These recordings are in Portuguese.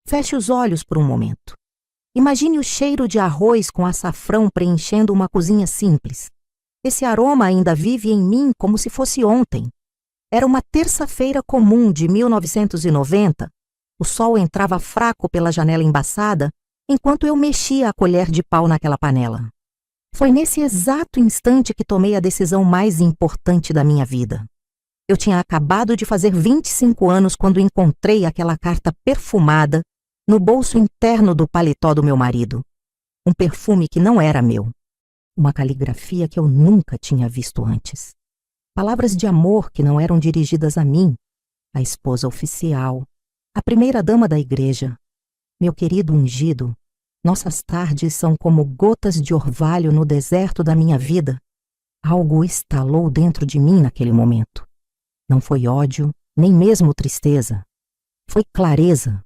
Feche os olhos por um momento. Imagine o cheiro de arroz com açafrão preenchendo uma cozinha simples. Esse aroma ainda vive em mim como se fosse ontem. Era uma terça-feira comum de 1990. O sol entrava fraco pela janela embaçada, enquanto eu mexia a colher de pau naquela panela. Foi nesse exato instante que tomei a decisão mais importante da minha vida. Eu tinha acabado de fazer 25 anos quando encontrei aquela carta perfumada no bolso interno do paletó do meu marido. Um perfume que não era meu. Uma caligrafia que eu nunca tinha visto antes. Palavras de amor que não eram dirigidas a mim, a esposa oficial, a primeira-dama da igreja. Meu querido ungido, nossas tardes são como gotas de orvalho no deserto da minha vida. Algo estalou dentro de mim naquele momento. Não foi ódio, nem mesmo tristeza. Foi clareza.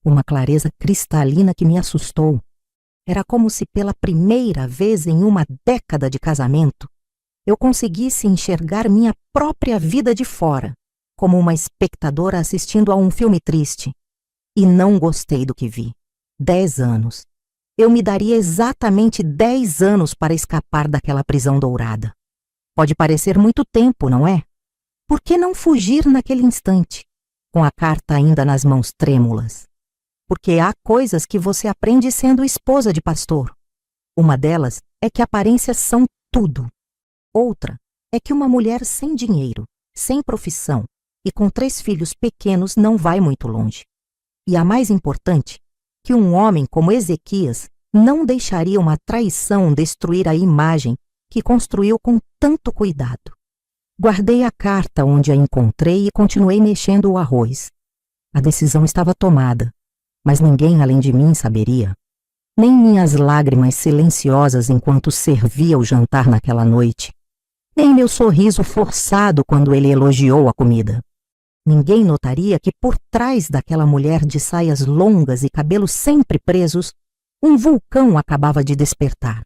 Uma clareza cristalina que me assustou. Era como se pela primeira vez em uma década de casamento, eu conseguisse enxergar minha própria vida de fora, como uma espectadora assistindo a um filme triste. E não gostei do que vi. 10 anos. Eu me daria exatamente 10 anos para escapar daquela prisão dourada. Pode parecer muito tempo, não é? Por que não fugir naquele instante, com a carta ainda nas mãos trêmulas? Porque há coisas que você aprende sendo esposa de pastor. Uma delas é que aparências são tudo. Outra é que uma mulher sem dinheiro, sem profissão e com 3 filhos pequenos não vai muito longe. E a mais importante, que um homem como Ezequias não deixaria uma traição destruir a imagem que construiu com tanto cuidado. Guardei a carta onde a encontrei e continuei mexendo o arroz. A decisão estava tomada. Mas ninguém além de mim saberia. Nem minhas lágrimas silenciosas enquanto servia o jantar naquela noite. Nem meu sorriso forçado quando ele elogiou a comida. Ninguém notaria que por trás daquela mulher de saias longas e cabelos sempre presos, um vulcão acabava de despertar.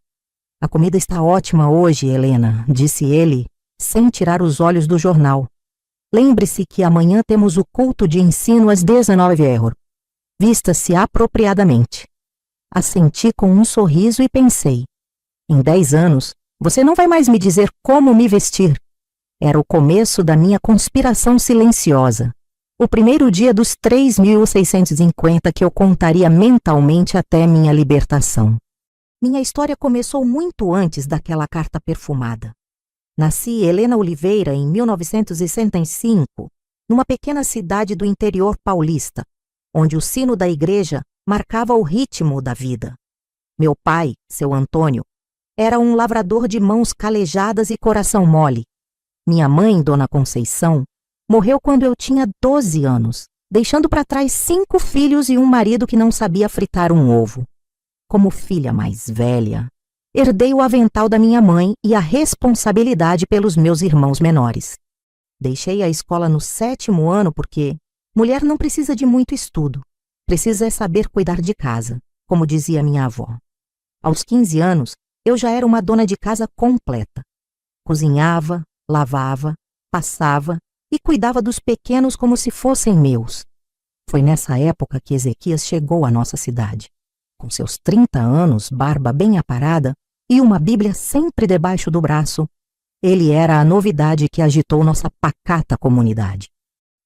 A comida está ótima hoje, Helena, disse ele, sem tirar os olhos do jornal. Lembre-se que amanhã temos o culto de ensino às 19h. Vista-se apropriadamente. Assenti com um sorriso e pensei. Em 10 anos, você não vai mais me dizer como me vestir. Era o começo da minha conspiração silenciosa. O primeiro dia dos 3.650 que eu contaria mentalmente até minha libertação. Minha história começou muito antes daquela carta perfumada. Nasci Helena Oliveira em 1965, numa pequena cidade do interior paulista, onde o sino da igreja marcava o ritmo da vida. Meu pai, seu Antônio, era um lavrador de mãos calejadas e coração mole. Minha mãe, Dona Conceição, morreu quando eu tinha 12 anos, deixando para trás 5 filhos e um marido que não sabia fritar um ovo. Como filha mais velha, herdei o avental da minha mãe e a responsabilidade pelos meus irmãos menores. Deixei a escola no 7º ano porque mulher não precisa de muito estudo, precisa saber cuidar de casa, como dizia minha avó. Aos 15 anos, eu já era uma dona de casa completa. Cozinhava, lavava, passava e cuidava dos pequenos como se fossem meus. Foi nessa época que Ezequias chegou à nossa cidade. Com seus 30 anos, barba bem aparada e uma Bíblia sempre debaixo do braço, ele era a novidade que agitou nossa pacata comunidade.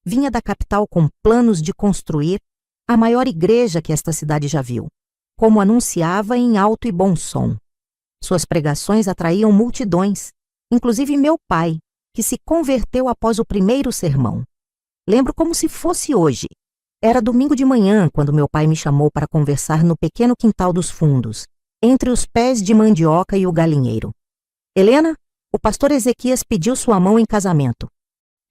Vinha da capital com planos de construir a maior igreja que esta cidade já viu, como anunciava em alto e bom som. Suas pregações atraíam multidões, inclusive meu pai, que se converteu após o primeiro sermão. Lembro como se fosse hoje. Era domingo de manhã quando meu pai me chamou para conversar no pequeno quintal dos fundos, entre os pés de mandioca e o galinheiro. Helena, o pastor Ezequias pediu sua mão em casamento.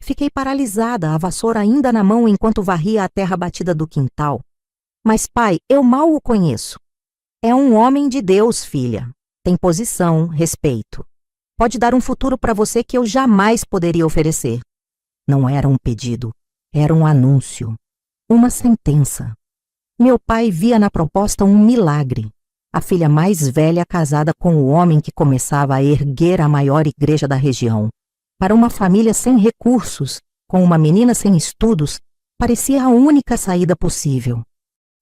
Fiquei paralisada, a vassoura ainda na mão enquanto varria a terra batida do quintal. Mas pai, eu mal o conheço. É um homem de Deus, filha. Tem posição, respeito. Pode dar um futuro para você que eu jamais poderia oferecer. Não era um pedido, era um anúncio. Uma sentença. Meu pai via na proposta um milagre. A filha mais velha casada com o homem que começava a erguer a maior igreja da região. Para uma família sem recursos, com uma menina sem estudos, parecia a única saída possível.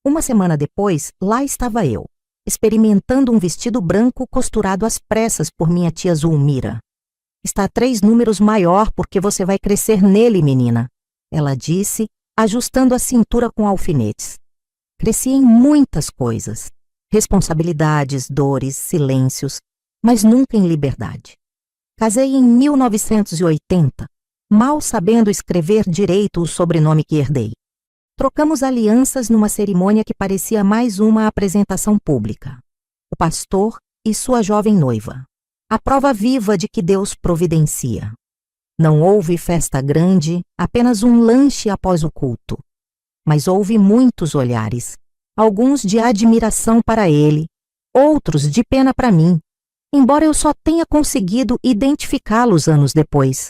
Uma semana depois, lá estava eu, experimentando um vestido branco costurado às pressas por minha tia Zulmira. Está 3 números maior porque você vai crescer nele, menina, ela disse, ajustando a cintura com alfinetes. Cresci em muitas coisas, responsabilidades, dores, silêncios, mas nunca em liberdade. Casei em 1980, mal sabendo escrever direito o sobrenome que herdei. Trocamos alianças numa cerimônia que parecia mais uma apresentação pública. O pastor e sua jovem noiva. A prova viva de que Deus providencia. Não houve festa grande, apenas um lanche após o culto. Mas houve muitos olhares, alguns de admiração para ele, outros de pena para mim, embora eu só tenha conseguido identificá-los anos depois.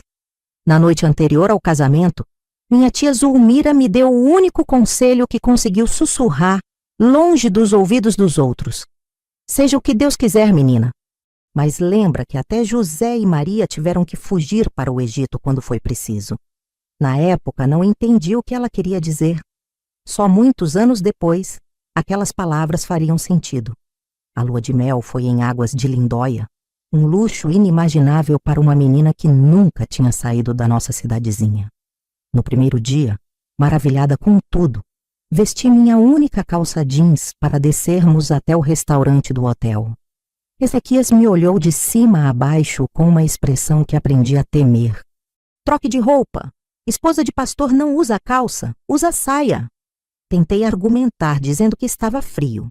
Na noite anterior ao casamento, minha tia Zulmira me deu o único conselho que conseguiu sussurrar longe dos ouvidos dos outros. Seja o que Deus quiser, menina. Mas lembra que até José e Maria tiveram que fugir para o Egito quando foi preciso. Na época, não entendi o que ela queria dizer. Só muitos anos depois, aquelas palavras fariam sentido. A lua de mel foi em águas de Lindóia, um luxo inimaginável para uma menina que nunca tinha saído da nossa cidadezinha. No primeiro dia, maravilhada com tudo, vesti minha única calça jeans para descermos até o restaurante do hotel. Ezequias me olhou de cima a baixo com uma expressão que aprendi a temer. Troque de roupa. Esposa de pastor não usa calça, usa saia. Tentei argumentar, dizendo que estava frio.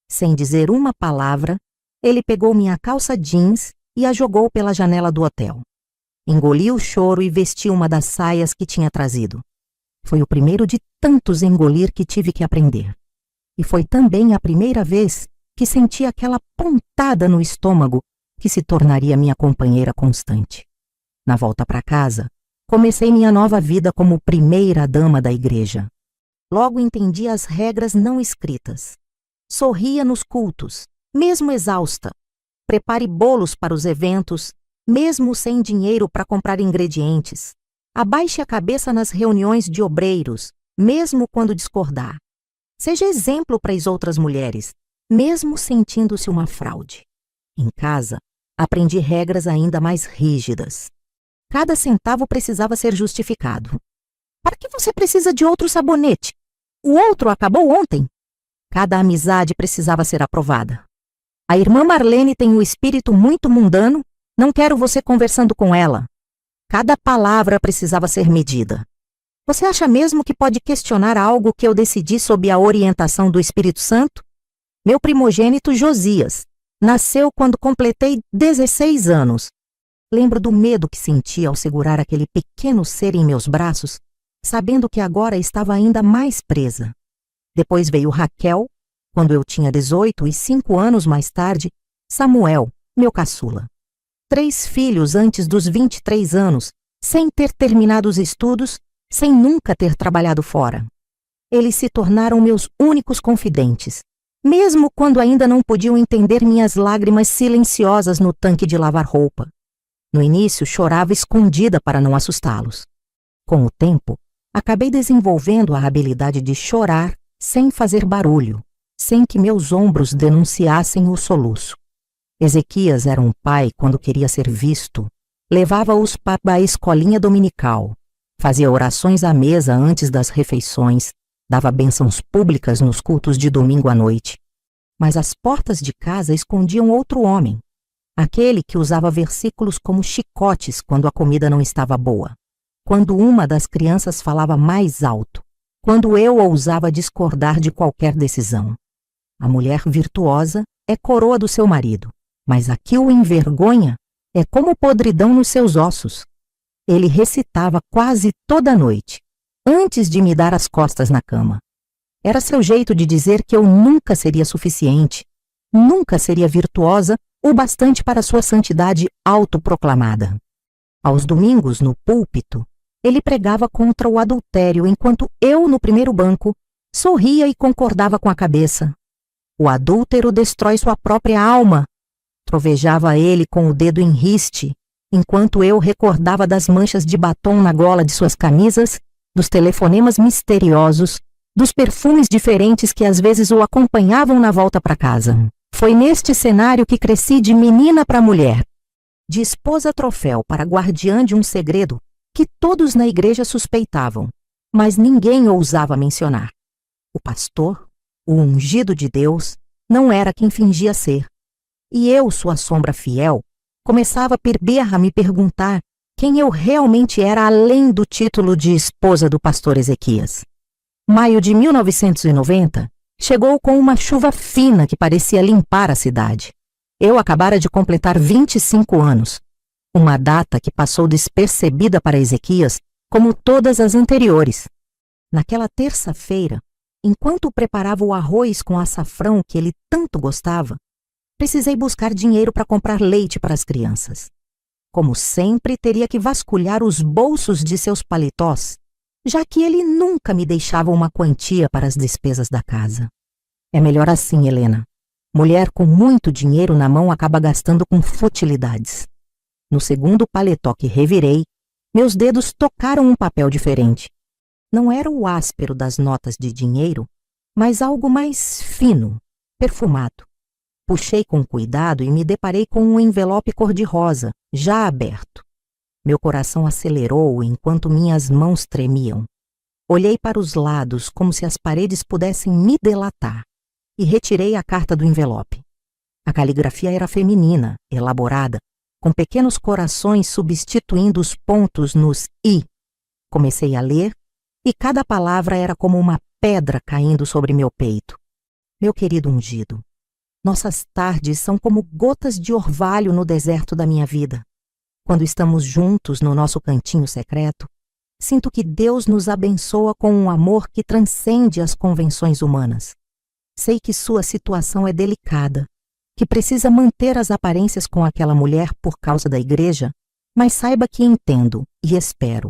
Sem dizer uma palavra, ele pegou minha calça jeans e a jogou pela janela do hotel. Engoli o choro e vesti uma das saias que tinha trazido. Foi o primeiro de tantos engolir que tive que aprender. E foi também a primeira vez que senti aquela pontada no estômago que se tornaria minha companheira constante. Na volta para casa, comecei minha nova vida como primeira dama da igreja. Logo entendi as regras não escritas. Sorria nos cultos, mesmo exausta. Prepare bolos para os eventos, mesmo sem dinheiro para comprar ingredientes. Abaixe a cabeça nas reuniões de obreiros, mesmo quando discordar. Seja exemplo para as outras mulheres, mesmo sentindo-se uma fraude. Em casa, aprendi regras ainda mais rígidas. Cada centavo precisava ser justificado. Para que você precisa de outro sabonete? O outro acabou ontem. Cada amizade precisava ser aprovada. A irmã Marlene tem um espírito muito mundano, não quero você conversando com ela. Cada palavra precisava ser medida. Você acha mesmo que pode questionar algo que eu decidi sob a orientação do Espírito Santo? Meu primogênito Josias nasceu quando completei 16 anos. Lembro do medo que senti ao segurar aquele pequeno ser em meus braços, sabendo que agora estava ainda mais presa. Depois veio Raquel, quando eu tinha 18 e 5 anos mais tarde, Samuel, meu caçula. 3 filhos antes dos 23 anos, sem ter terminado os estudos, sem nunca ter trabalhado fora. Eles se tornaram meus únicos confidentes, mesmo quando ainda não podiam entender minhas lágrimas silenciosas no tanque de lavar roupa. No início, chorava escondida para não assustá-los. Com o tempo, acabei desenvolvendo a habilidade de chorar sem fazer barulho, sem que meus ombros denunciassem o soluço. Ezequias era um pai quando queria ser visto. Levava-os para a escolinha dominical, fazia orações à mesa antes das refeições, dava bênçãos públicas nos cultos de domingo à noite. Mas as portas de casa escondiam outro homem, aquele que usava versículos como chicotes quando a comida não estava boa, quando uma das crianças falava mais alto, quando eu ousava discordar de qualquer decisão. A mulher virtuosa é coroa do seu marido, mas a que o envergonha é como podridão nos seus ossos. Ele recitava quase toda noite, antes de me dar as costas na cama. Era seu jeito de dizer que eu nunca seria suficiente, nunca seria virtuosa o bastante para sua santidade autoproclamada. Aos domingos, no púlpito, ele pregava contra o adultério, enquanto eu, no primeiro banco, sorria e concordava com a cabeça. O adúltero destrói sua própria alma, trovejava ele com o dedo em riste, enquanto eu recordava das manchas de batom na gola de suas camisas, dos telefonemas misteriosos, dos perfumes diferentes que às vezes o acompanhavam na volta para casa. Foi neste cenário que cresci de menina para mulher, de esposa troféu para guardiã de um segredo que todos na igreja suspeitavam, mas ninguém ousava mencionar. O pastor, o ungido de Deus, não era quem fingia ser. E eu, sua sombra fiel, começava a me perguntar quem eu realmente era além do título de esposa do pastor Ezequias. Maio de 1990 chegou com uma chuva fina que parecia limpar a cidade. Eu acabara de completar 25 anos, uma data que passou despercebida para Ezequias como todas as anteriores. Naquela terça-feira, enquanto preparava o arroz com açafrão que ele tanto gostava, precisei buscar dinheiro para comprar leite para as crianças. Como sempre, teria que vasculhar os bolsos de seus paletós, já que ele nunca me deixava uma quantia para as despesas da casa. É melhor assim, Helena. Mulher com muito dinheiro na mão acaba gastando com futilidades. No segundo paletó que revirei, meus dedos tocaram um papel diferente. Não era o áspero das notas de dinheiro, mas algo mais fino, perfumado. Puxei com cuidado e me deparei com um envelope cor-de-rosa, já aberto. Meu coração acelerou enquanto minhas mãos tremiam. Olhei para os lados como se as paredes pudessem me delatar e retirei a carta do envelope. A caligrafia era feminina, elaborada, com pequenos corações substituindo os pontos nos i. Comecei a ler e cada palavra era como uma pedra caindo sobre meu peito. Meu querido ungido, nossas tardes são como gotas de orvalho no deserto da minha vida. Quando estamos juntos no nosso cantinho secreto, sinto que Deus nos abençoa com um amor que transcende as convenções humanas. Sei que sua situação é delicada, que precisa manter as aparências com aquela mulher por causa da igreja, mas saiba que entendo e espero.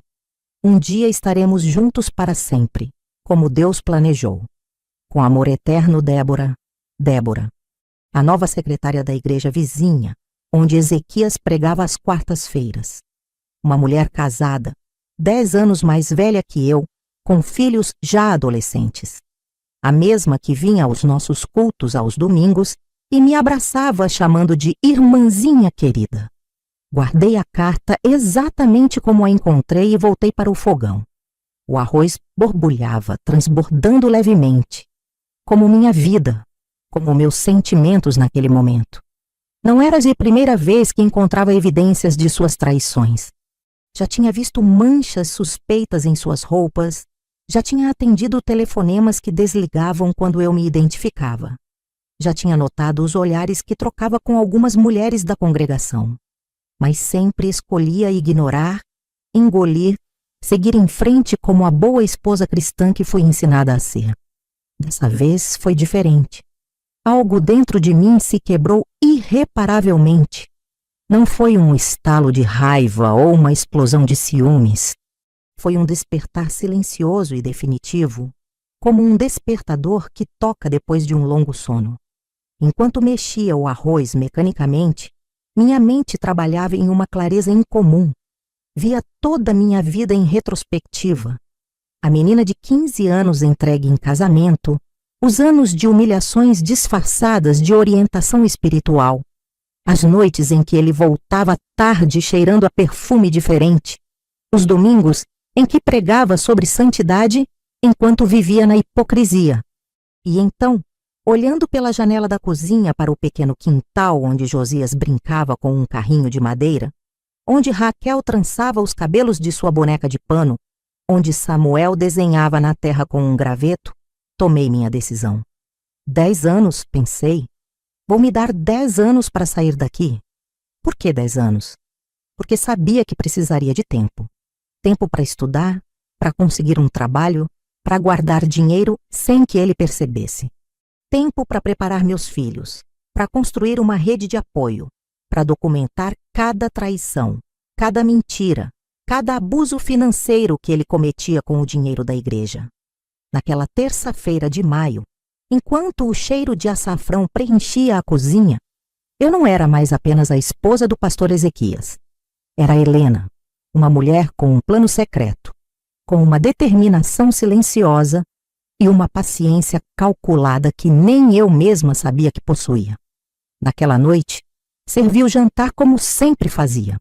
Um dia estaremos juntos para sempre, como Deus planejou. Com amor eterno, Débora. Débora, a nova secretária da igreja vizinha, onde Ezequias pregava às quartas-feiras. Uma mulher casada, 10 anos mais velha que eu, com filhos já adolescentes. A mesma que vinha aos nossos cultos aos domingos e me abraçava chamando de irmãzinha querida. Guardei a carta exatamente como a encontrei e voltei para o fogão. O arroz borbulhava, transbordando levemente, como minha vida, como meus sentimentos naquele momento. Não era de primeira vez que encontrava evidências de suas traições. Já tinha visto manchas suspeitas em suas roupas, já tinha atendido telefonemas que desligavam quando eu me identificava. Já tinha notado os olhares que trocava com algumas mulheres da congregação. Mas sempre escolhia ignorar, engolir, seguir em frente como a boa esposa cristã que fui ensinada a ser. Dessa vez foi diferente. Algo dentro de mim se quebrou irreparavelmente. Não foi um estalo de raiva ou uma explosão de ciúmes. Foi um despertar silencioso e definitivo, como um despertador que toca depois de um longo sono. Enquanto mexia o arroz mecanicamente, minha mente trabalhava em uma clareza incomum. Via toda a minha vida em retrospectiva. A menina de 15 anos entregue em casamento, os anos de humilhações disfarçadas de orientação espiritual, as noites em que ele voltava tarde cheirando a perfume diferente, os domingos em que pregava sobre santidade enquanto vivia na hipocrisia. E então, olhando pela janela da cozinha para o pequeno quintal onde Josias brincava com um carrinho de madeira, onde Raquel trançava os cabelos de sua boneca de pano, onde Samuel desenhava na terra com um graveto, tomei minha decisão. 10 anos, pensei. Vou me dar 10 anos para sair daqui. Por que 10 anos? Porque sabia que precisaria de tempo. Tempo para estudar, para conseguir um trabalho, para guardar dinheiro sem que ele percebesse. Tempo para preparar meus filhos, para construir uma rede de apoio, para documentar cada traição, cada mentira, cada abuso financeiro que ele cometia com o dinheiro da igreja. Naquela terça-feira de maio, enquanto o cheiro de açafrão preenchia a cozinha, eu não era mais apenas a esposa do pastor Ezequias. Era Helena, uma mulher com um plano secreto, com uma determinação silenciosa e uma paciência calculada que nem eu mesma sabia que possuía. Naquela noite, servi o jantar como sempre fazia.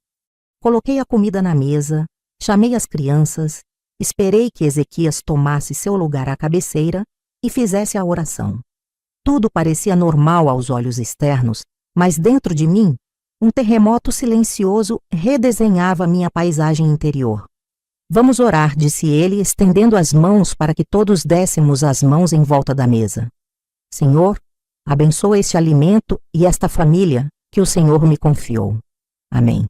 Coloquei a comida na mesa, chamei as crianças, esperei que Ezequias tomasse seu lugar à cabeceira e fizesse a oração. Tudo parecia normal aos olhos externos, mas dentro de mim, um terremoto silencioso redesenhava minha paisagem interior. Vamos orar, disse ele, estendendo as mãos para que todos dessemos as mãos em volta da mesa. Senhor, abençoa este alimento e esta família que o Senhor me confiou. Amém.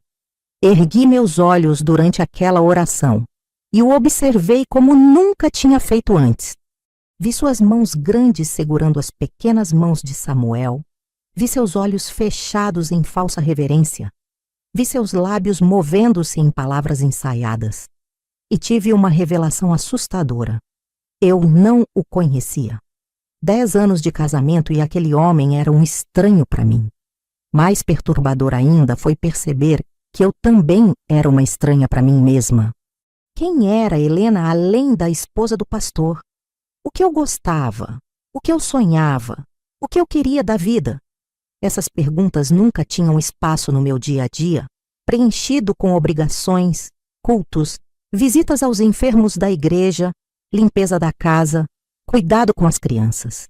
Ergui meus olhos durante aquela oração e o observei como nunca tinha feito antes. Vi suas mãos grandes segurando as pequenas mãos de Samuel. Vi seus olhos fechados em falsa reverência. Vi seus lábios movendo-se em palavras ensaiadas. E tive uma revelação assustadora. Eu não o conhecia. 10 anos de casamento e aquele homem era um estranho para mim. Mais perturbador ainda foi perceber que eu também era uma estranha para mim mesma. Quem era Helena além da esposa do pastor? O que eu gostava? O que eu sonhava? O que eu queria da vida? Essas perguntas nunca tinham espaço no meu dia a dia, preenchido com obrigações, cultos, visitas aos enfermos da igreja, limpeza da casa, cuidado com as crianças.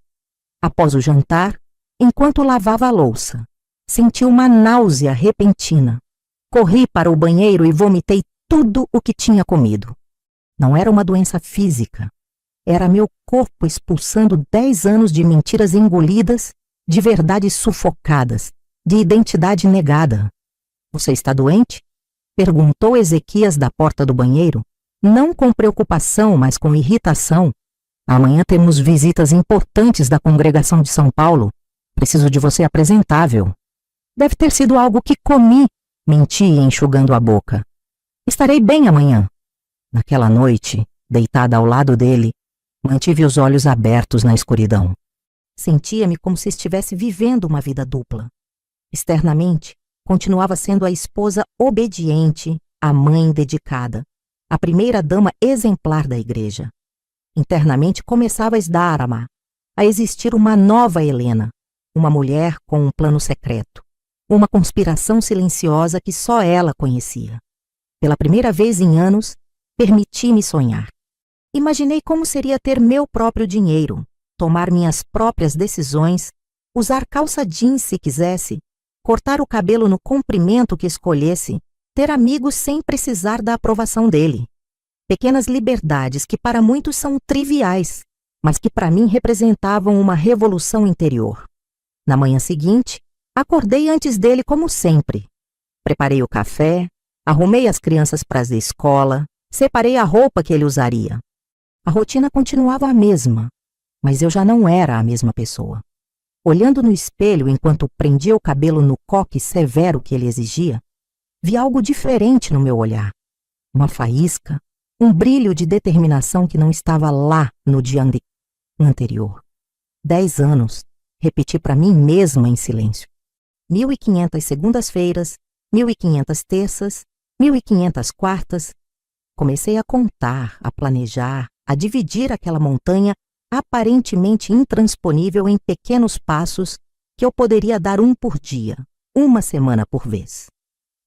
Após o jantar, enquanto lavava a louça, senti uma náusea repentina. Corri para o banheiro e vomitei tudo o que tinha comido. Não era uma doença física. Era meu corpo expulsando 10 anos de mentiras engolidas, de verdades sufocadas, de identidade negada. Você está doente? Perguntou Ezequias da porta do banheiro, não com preocupação, mas com irritação. Amanhã temos visitas importantes da congregação de São Paulo. Preciso de você apresentável. Deve ter sido algo que comi, menti enxugando a boca. Estarei bem amanhã. Naquela noite, deitada ao lado dele, mantive os olhos abertos na escuridão. Sentia-me como se estivesse vivendo uma vida dupla. Externamente, continuava sendo a esposa obediente, a mãe dedicada, a primeira dama exemplar da igreja. Internamente começava a existir uma nova Helena, uma mulher com um plano secreto, uma conspiração silenciosa que só ela conhecia. Pela primeira vez em anos, permiti-me sonhar. Imaginei como seria ter meu próprio dinheiro, tomar minhas próprias decisões, usar calça jeans se quisesse, cortar o cabelo no comprimento que escolhesse, ter amigos sem precisar da aprovação dele. Pequenas liberdades que para muitos são triviais, mas que para mim representavam uma revolução interior. Na manhã seguinte, acordei antes dele como sempre. Preparei o café, arrumei as crianças para a escola, separei a roupa que ele usaria. A rotina continuava a mesma, mas eu já não era a mesma pessoa. Olhando no espelho enquanto prendia o cabelo no coque severo que ele exigia, vi algo diferente no meu olhar. Uma faísca, um brilho de determinação que não estava lá no dia anterior. 10 anos, repeti para mim mesma em silêncio. 1.500 segundas-feiras, 1.500 terças, 1.500 quartas. Comecei a contar, a planejar, a dividir aquela montanha aparentemente intransponível em pequenos passos que eu poderia dar um por dia, uma semana por vez.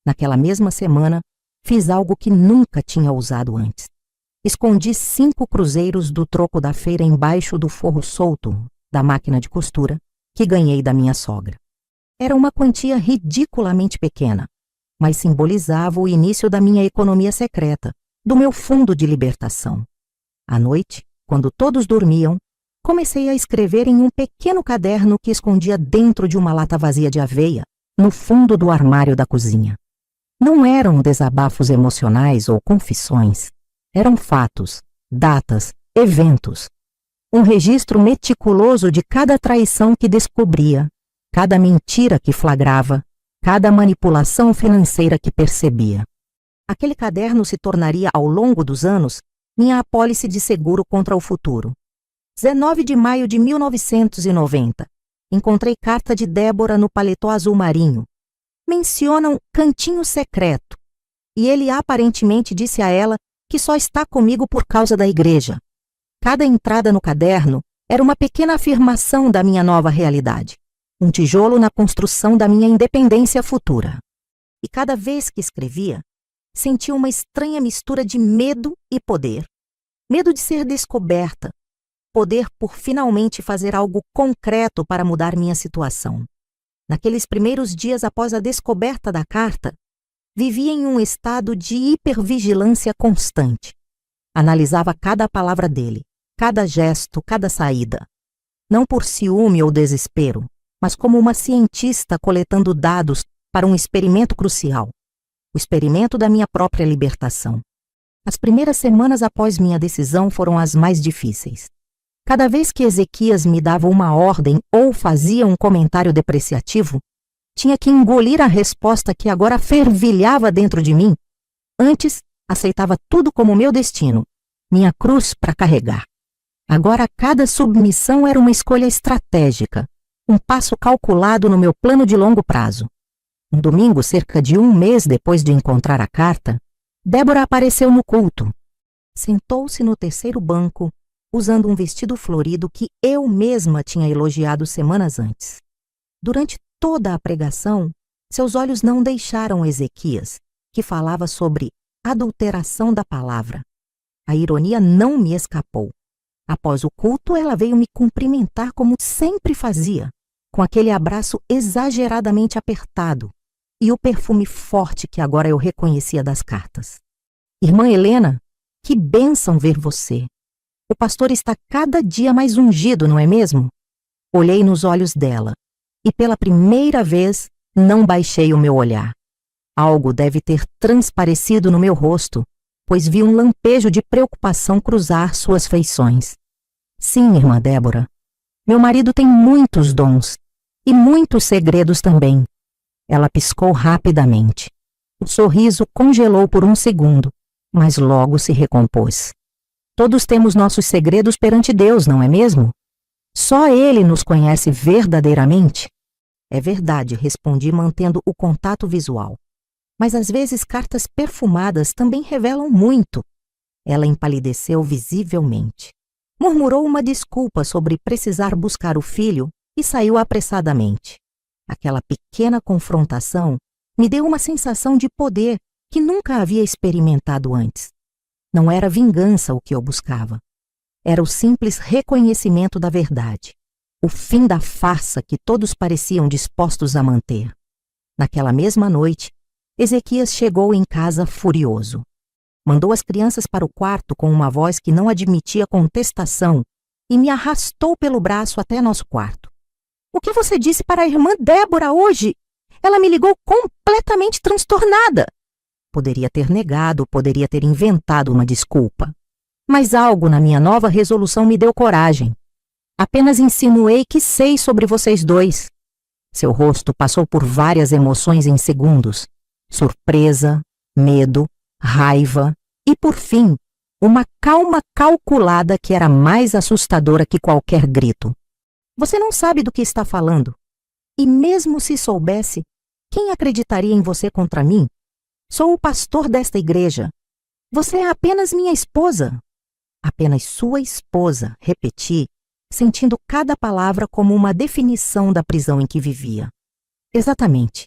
Naquela mesma semana, fiz algo que nunca tinha ousado antes. Escondi 5 cruzeiros do troco da feira embaixo do forro solto da máquina de costura que ganhei da minha sogra. Era uma quantia ridiculamente pequena, mas simbolizava o início da minha economia secreta, do meu fundo de libertação. À noite, quando todos dormiam, comecei a escrever em um pequeno caderno que escondia dentro de uma lata vazia de aveia, no fundo do armário da cozinha. Não eram desabafos emocionais ou confissões. Eram fatos, datas, eventos. Um registro meticuloso de cada traição que descobria, cada mentira que flagrava, cada manipulação financeira que percebia. Aquele caderno se tornaria, ao longo dos anos, minha apólice de seguro contra o futuro. 19 de maio de 1990. Encontrei carta de Débora no paletó azul marinho. Mencionam cantinho secreto. E ele aparentemente disse a ela que só está comigo por causa da igreja. Cada entrada no caderno era uma pequena afirmação da minha nova realidade, um tijolo na construção da minha independência futura. E cada vez que escrevia, sentia uma estranha mistura de medo e poder. Medo de ser descoberta, poder por finalmente fazer algo concreto para mudar minha situação. Naqueles primeiros dias após a descoberta da carta, vivia em um estado de hipervigilância constante. Analisava cada palavra dele, cada gesto, cada saída. Não por ciúme ou desespero, mas como uma cientista coletando dados para um experimento crucial, o experimento da minha própria libertação. As primeiras semanas após minha decisão foram as mais difíceis. Cada vez que Ezequias me dava uma ordem ou fazia um comentário depreciativo, tinha que engolir a resposta que agora fervilhava dentro de mim. Antes, aceitava tudo como meu destino, minha cruz para carregar. Agora, cada submissão era uma escolha estratégica, um passo calculado no meu plano de longo prazo. Um domingo, cerca de um mês depois de encontrar a carta, Débora apareceu no culto. Sentou-se no terceiro banco, usando um vestido florido que eu mesma tinha elogiado semanas antes. Durante toda a pregação, seus olhos não deixaram Ezequias, que falava sobre adulteração da palavra. A ironia não me escapou. Após o culto, ela veio me cumprimentar como sempre fazia, com aquele abraço exageradamente apertado e o perfume forte que agora eu reconhecia das cartas. Irmã Helena, que bênção ver você! O pastor está cada dia mais ungido, não é mesmo? Olhei nos olhos dela e pela primeira vez não baixei o meu olhar. Algo deve ter transparecido no meu rosto, pois vi um lampejo de preocupação cruzar suas feições. Sim, irmã Débora, meu marido tem muitos dons e muitos segredos também. Ela piscou rapidamente. O sorriso congelou por um segundo, mas logo se recompôs. Todos temos nossos segredos perante Deus, não é mesmo? Só Ele nos conhece verdadeiramente. É verdade, respondi mantendo o contato visual. Mas às vezes cartas perfumadas também revelam muito. Ela empalideceu visivelmente. Murmurou uma desculpa sobre precisar buscar o filho e saiu apressadamente. Aquela pequena confrontação me deu uma sensação de poder que nunca havia experimentado antes. Não era vingança o que eu buscava. Era o simples reconhecimento da verdade, o fim da farsa que todos pareciam dispostos a manter. Naquela mesma noite, Ezequias chegou em casa furioso. Mandou as crianças para o quarto com uma voz que não admitia contestação e me arrastou pelo braço até nosso quarto. O que você disse para a irmã Débora hoje? Ela me ligou completamente transtornada. Poderia ter negado, poderia ter inventado uma desculpa. Mas algo na minha nova resolução me deu coragem. Apenas insinuei que sei sobre vocês dois. Seu rosto passou por várias emoções em segundos. Surpresa, medo, raiva e, por fim, uma calma calculada que era mais assustadora que qualquer grito. Você não sabe do que está falando. E mesmo se soubesse, quem acreditaria em você contra mim? Sou o pastor desta igreja. Você é apenas minha esposa. Apenas sua esposa, repeti, sentindo cada palavra como uma definição da prisão em que vivia. Exatamente.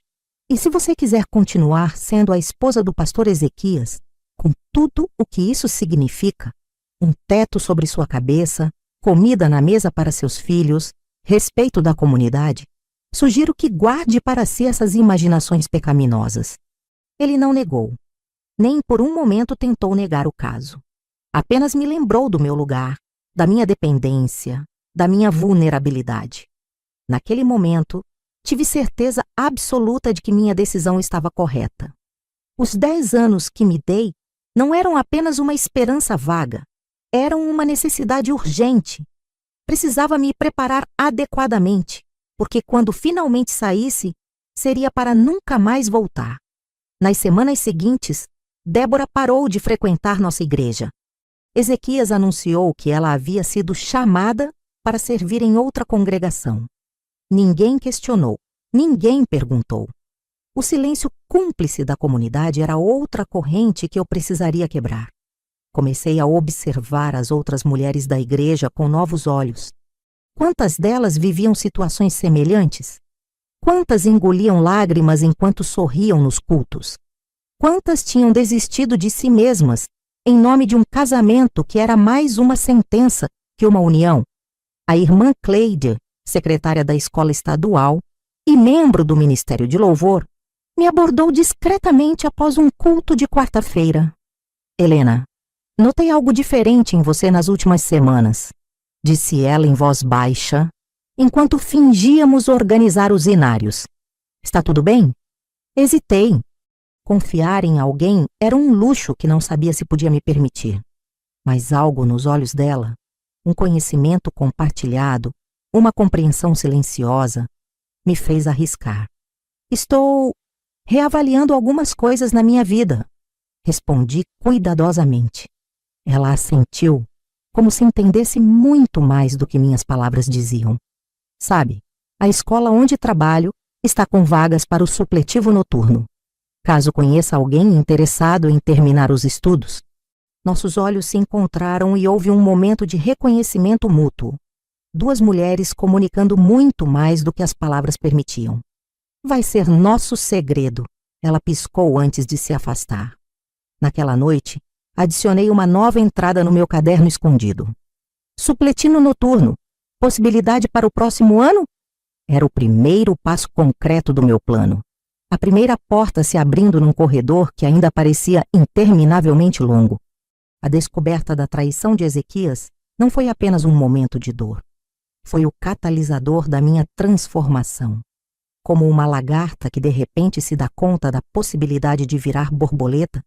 E se você quiser continuar sendo a esposa do pastor Ezequias, com tudo o que isso significa, um teto sobre sua cabeça, comida na mesa para seus filhos, respeito da comunidade, sugiro que guarde para si essas imaginações pecaminosas. Ele não negou. Nem por um momento tentou negar o caso. Apenas me lembrou do meu lugar, da minha dependência, da minha vulnerabilidade. Naquele momento, tive certeza absoluta de que minha decisão estava correta. Os 10 anos que me dei não eram apenas uma esperança vaga, eram uma necessidade urgente. Precisava me preparar adequadamente, porque quando finalmente saísse, seria para nunca mais voltar. Nas semanas seguintes, Débora parou de frequentar nossa igreja. Ezequias anunciou que ela havia sido chamada para servir em outra congregação. Ninguém questionou, ninguém perguntou. O silêncio cúmplice da comunidade era outra corrente que eu precisaria quebrar. Comecei a observar as outras mulheres da igreja com novos olhos. Quantas delas viviam situações semelhantes? Quantas engoliam lágrimas enquanto sorriam nos cultos? Quantas tinham desistido de si mesmas em nome de um casamento que era mais uma sentença que uma união? A irmã Cleide, secretária da escola estadual e membro do Ministério de Louvor, me abordou discretamente após um culto de quarta-feira. Helena, notei algo diferente em você nas últimas semanas, disse ela em voz baixa, enquanto fingíamos organizar os inários. Está tudo bem? Hesitei. Confiar em alguém era um luxo que não sabia se podia me permitir. Mas algo nos olhos dela, um conhecimento compartilhado, uma compreensão silenciosa, me fez arriscar. Estou reavaliando algumas coisas na minha vida, respondi cuidadosamente. Ela assentiu, como se entendesse muito mais do que minhas palavras diziam. Sabe, a escola onde trabalho está com vagas para o supletivo noturno. Caso conheça alguém interessado em terminar os estudos. Nossos olhos se encontraram e houve um momento de reconhecimento mútuo. Duas mulheres comunicando muito mais do que as palavras permitiam. Vai ser nosso segredo, ela piscou antes de se afastar. Naquela noite, adicionei uma nova entrada no meu caderno escondido. Supletino noturno. Possibilidade para o próximo ano? Era o primeiro passo concreto do meu plano. A primeira porta se abrindo num corredor que ainda parecia interminavelmente longo. A descoberta da traição de Ezequias não foi apenas um momento de dor. Foi o catalisador da minha transformação. Como uma lagarta que de repente se dá conta da possibilidade de virar borboleta,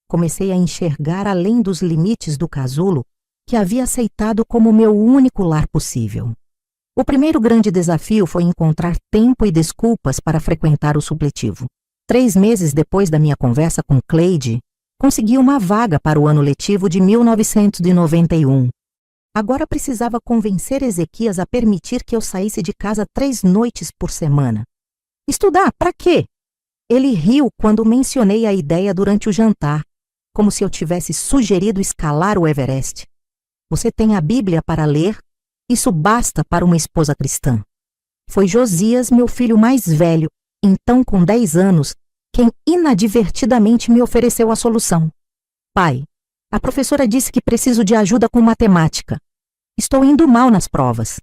comecei a enxergar além dos limites do casulo que havia aceitado como meu único lar possível. O primeiro grande desafio foi encontrar tempo e desculpas para frequentar o supletivo. 3 meses depois da minha conversa com Cleide, consegui uma vaga para o ano letivo de 1991. Agora precisava convencer Ezequias a permitir que eu saísse de casa 3 noites por semana. Estudar, para quê? Ele riu quando mencionei a ideia durante o jantar, como se eu tivesse sugerido escalar o Everest. Você tem a Bíblia para ler? Isso basta para uma esposa cristã. Foi Josias, meu filho mais velho, então com 10 anos, quem inadvertidamente me ofereceu a solução. Pai, a professora disse que preciso de ajuda com matemática. Estou indo mal nas provas.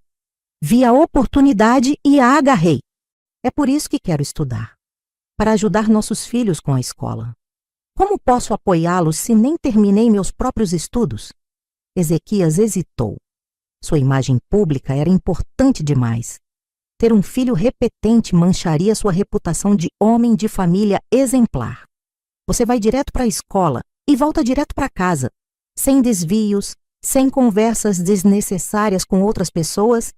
Vi a oportunidade e a agarrei. É por isso que quero estudar. Para ajudar nossos filhos com a escola. Como posso apoiá-los se nem terminei meus próprios estudos? Ezequias hesitou. Sua imagem pública era importante demais. Ter um filho repetente mancharia sua reputação de homem de família exemplar. Você vai direto para a escola e volta direto para casa, sem desvios, sem conversas desnecessárias com outras pessoas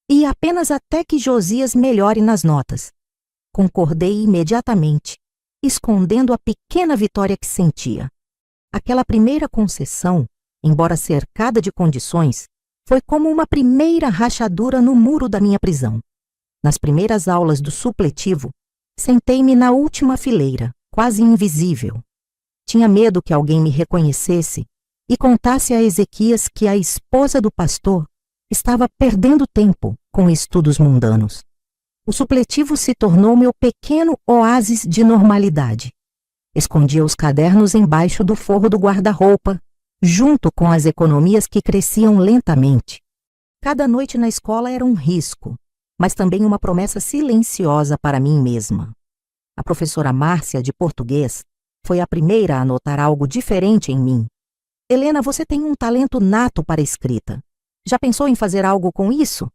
e apenas até que Josias melhore nas notas. Concordei imediatamente, escondendo a pequena vitória que sentia. Aquela primeira concessão, embora cercada de condições, foi como uma primeira rachadura no muro da minha prisão. Nas primeiras aulas do supletivo, sentei-me na última fileira, quase invisível. Tinha medo que alguém me reconhecesse e contasse a Ezequias que a esposa do pastor estava perdendo tempo com estudos mundanos. O supletivo se tornou meu pequeno oásis de normalidade. Escondia os cadernos embaixo do forro do guarda-roupa, junto com as economias que cresciam lentamente. Cada noite na escola era um risco, mas também uma promessa silenciosa para mim mesma. A professora Márcia, de português, foi a primeira a notar algo diferente em mim. Helena, você tem um talento nato para a escrita. Já pensou em fazer algo com isso?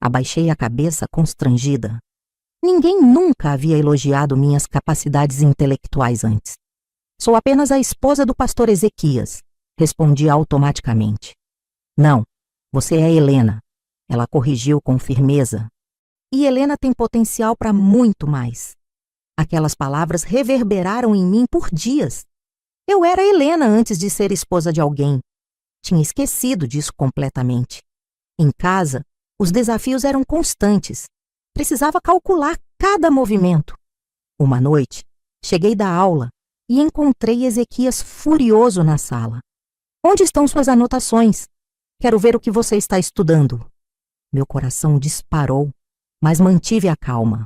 Abaixei a cabeça constrangida. Ninguém nunca havia elogiado minhas capacidades intelectuais antes. Sou apenas a esposa do pastor Ezequias, respondi automaticamente. Não, você é Helena. Ela corrigiu com firmeza. E Helena tem potencial para muito mais. Aquelas palavras reverberaram em mim por dias. Eu era Helena antes de ser esposa de alguém. Tinha esquecido disso completamente. Em casa, os desafios eram constantes. Precisava calcular cada movimento. Uma noite, cheguei da aula e encontrei Ezequias furioso na sala. Onde estão suas anotações? Quero ver o que você está estudando. Meu coração disparou, mas mantive a calma.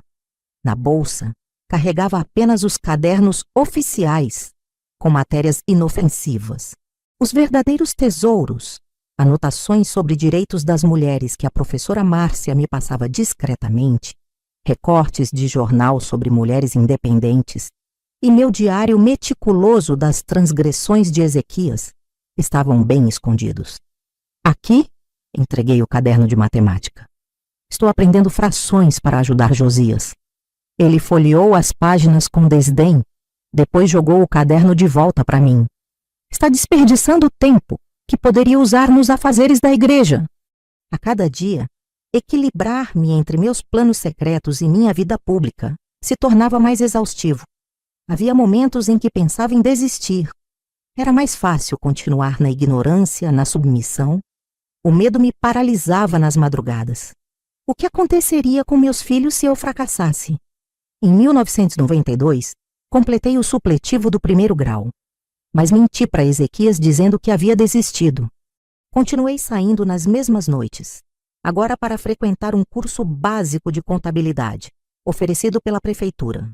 Na bolsa, carregava apenas os cadernos oficiais, com matérias inofensivas. Os verdadeiros tesouros, anotações sobre direitos das mulheres que a professora Márcia me passava discretamente, recortes de jornal sobre mulheres independentes e meu diário meticuloso das transgressões de Ezequias estavam bem escondidos. Aqui, entreguei o caderno de matemática. Estou aprendendo frações para ajudar Josias. Ele folheou as páginas com desdém, depois jogou o caderno de volta para mim. Está desperdiçando tempo que poderia usar nos afazeres da igreja. A cada dia, equilibrar-me entre meus planos secretos e minha vida pública se tornava mais exaustivo. Havia momentos em que pensava em desistir. Era mais fácil continuar na ignorância, na submissão. O medo me paralisava nas madrugadas. O que aconteceria com meus filhos se eu fracassasse? Em 1992, completei o supletivo do 1º grau, mas menti para Ezequias dizendo que havia desistido. Continuei saindo nas mesmas noites, agora para frequentar um curso básico de contabilidade, oferecido pela prefeitura.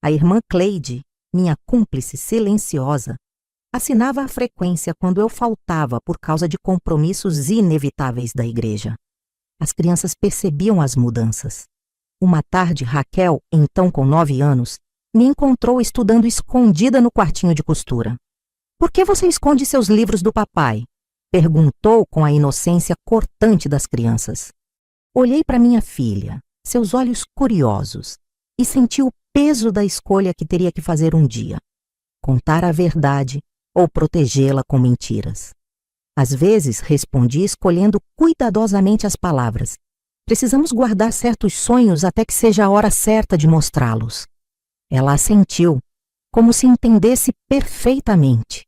A irmã Cleide, minha cúmplice silenciosa, assinava a frequência quando eu faltava por causa de compromissos inevitáveis da igreja. As crianças percebiam as mudanças. Uma tarde, Raquel, então com 9 anos, me encontrou estudando escondida no quartinho de costura. Por que você esconde seus livros do papai? Perguntou com a inocência cortante das crianças. Olhei para minha filha, seus olhos curiosos, e senti o peso da escolha que teria que fazer um dia. Contar a verdade ou protegê-la com mentiras. Às vezes, respondi escolhendo cuidadosamente as palavras. Precisamos guardar certos sonhos até que seja a hora certa de mostrá-los. Ela assentiu, como se entendesse perfeitamente.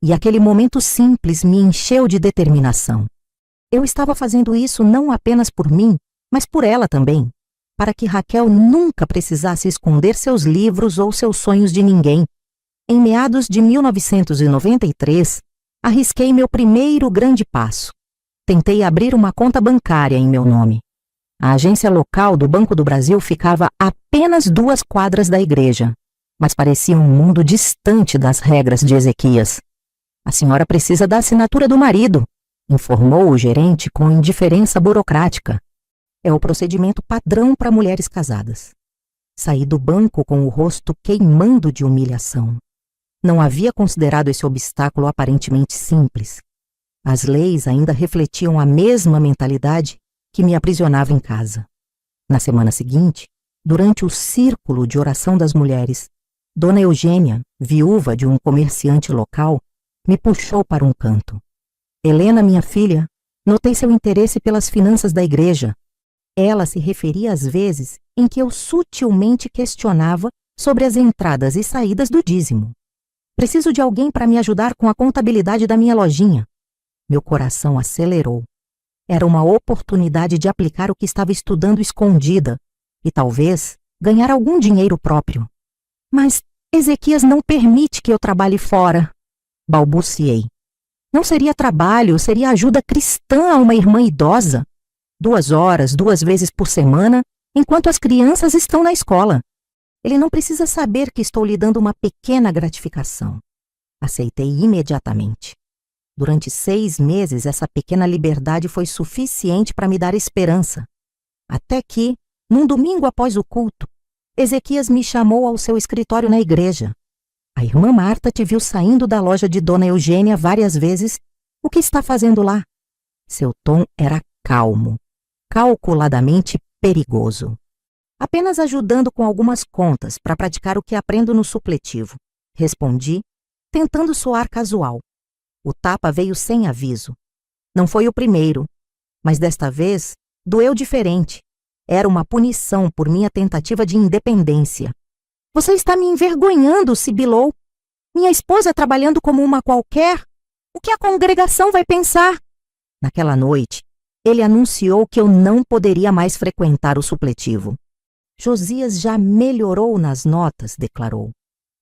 E aquele momento simples me encheu de determinação. Eu estava fazendo isso não apenas por mim, mas por ela também, para que Raquel nunca precisasse esconder seus livros ou seus sonhos de ninguém. Em meados de 1993, arrisquei meu primeiro grande passo. Tentei abrir uma conta bancária em meu nome. A agência local do Banco do Brasil ficava a apenas 2 quadras da igreja, mas parecia um mundo distante das regras de Ezequias. A senhora precisa da assinatura do marido, informou o gerente com indiferença burocrática. É o procedimento padrão para mulheres casadas. Saí do banco com o rosto queimando de humilhação. Não havia considerado esse obstáculo aparentemente simples. As leis ainda refletiam a mesma mentalidade que me aprisionava em casa. Na semana seguinte, durante o círculo de oração das mulheres, Dona Eugênia, viúva de um comerciante local, me puxou para um canto. Helena, minha filha, notei seu interesse pelas finanças da igreja. Ela se referia às vezes em que eu sutilmente questionava sobre as entradas e saídas do dízimo. Preciso de alguém para me ajudar com a contabilidade da minha lojinha. Meu coração acelerou. Era uma oportunidade de aplicar o que estava estudando escondida e talvez ganhar algum dinheiro próprio. Mas Ezequias não permite que eu trabalhe fora, balbuciei. Não seria trabalho, seria ajuda cristã a uma irmã idosa. 2 horas, 2 vezes por semana, enquanto as crianças estão na escola. Ele não precisa saber que estou lhe dando uma pequena gratificação. Aceitei imediatamente. Durante 6 meses, essa pequena liberdade foi suficiente para me dar esperança. Até que, num domingo após o culto, Ezequias me chamou ao seu escritório na igreja. A irmã Marta te viu saindo da loja de Dona Eugênia várias vezes. O que está fazendo lá? Seu tom era calmo, calculadamente perigoso. Apenas ajudando com algumas contas para praticar o que aprendo no supletivo. Respondi, tentando soar casual. O tapa veio sem aviso. Não foi o primeiro, mas desta vez doeu diferente. Era uma punição por minha tentativa de independência. Você está me envergonhando, sibilou. Minha esposa trabalhando como uma qualquer? O que a congregação vai pensar? Naquela noite, ele anunciou que eu não poderia mais frequentar o supletivo. Josias já melhorou nas notas, declarou.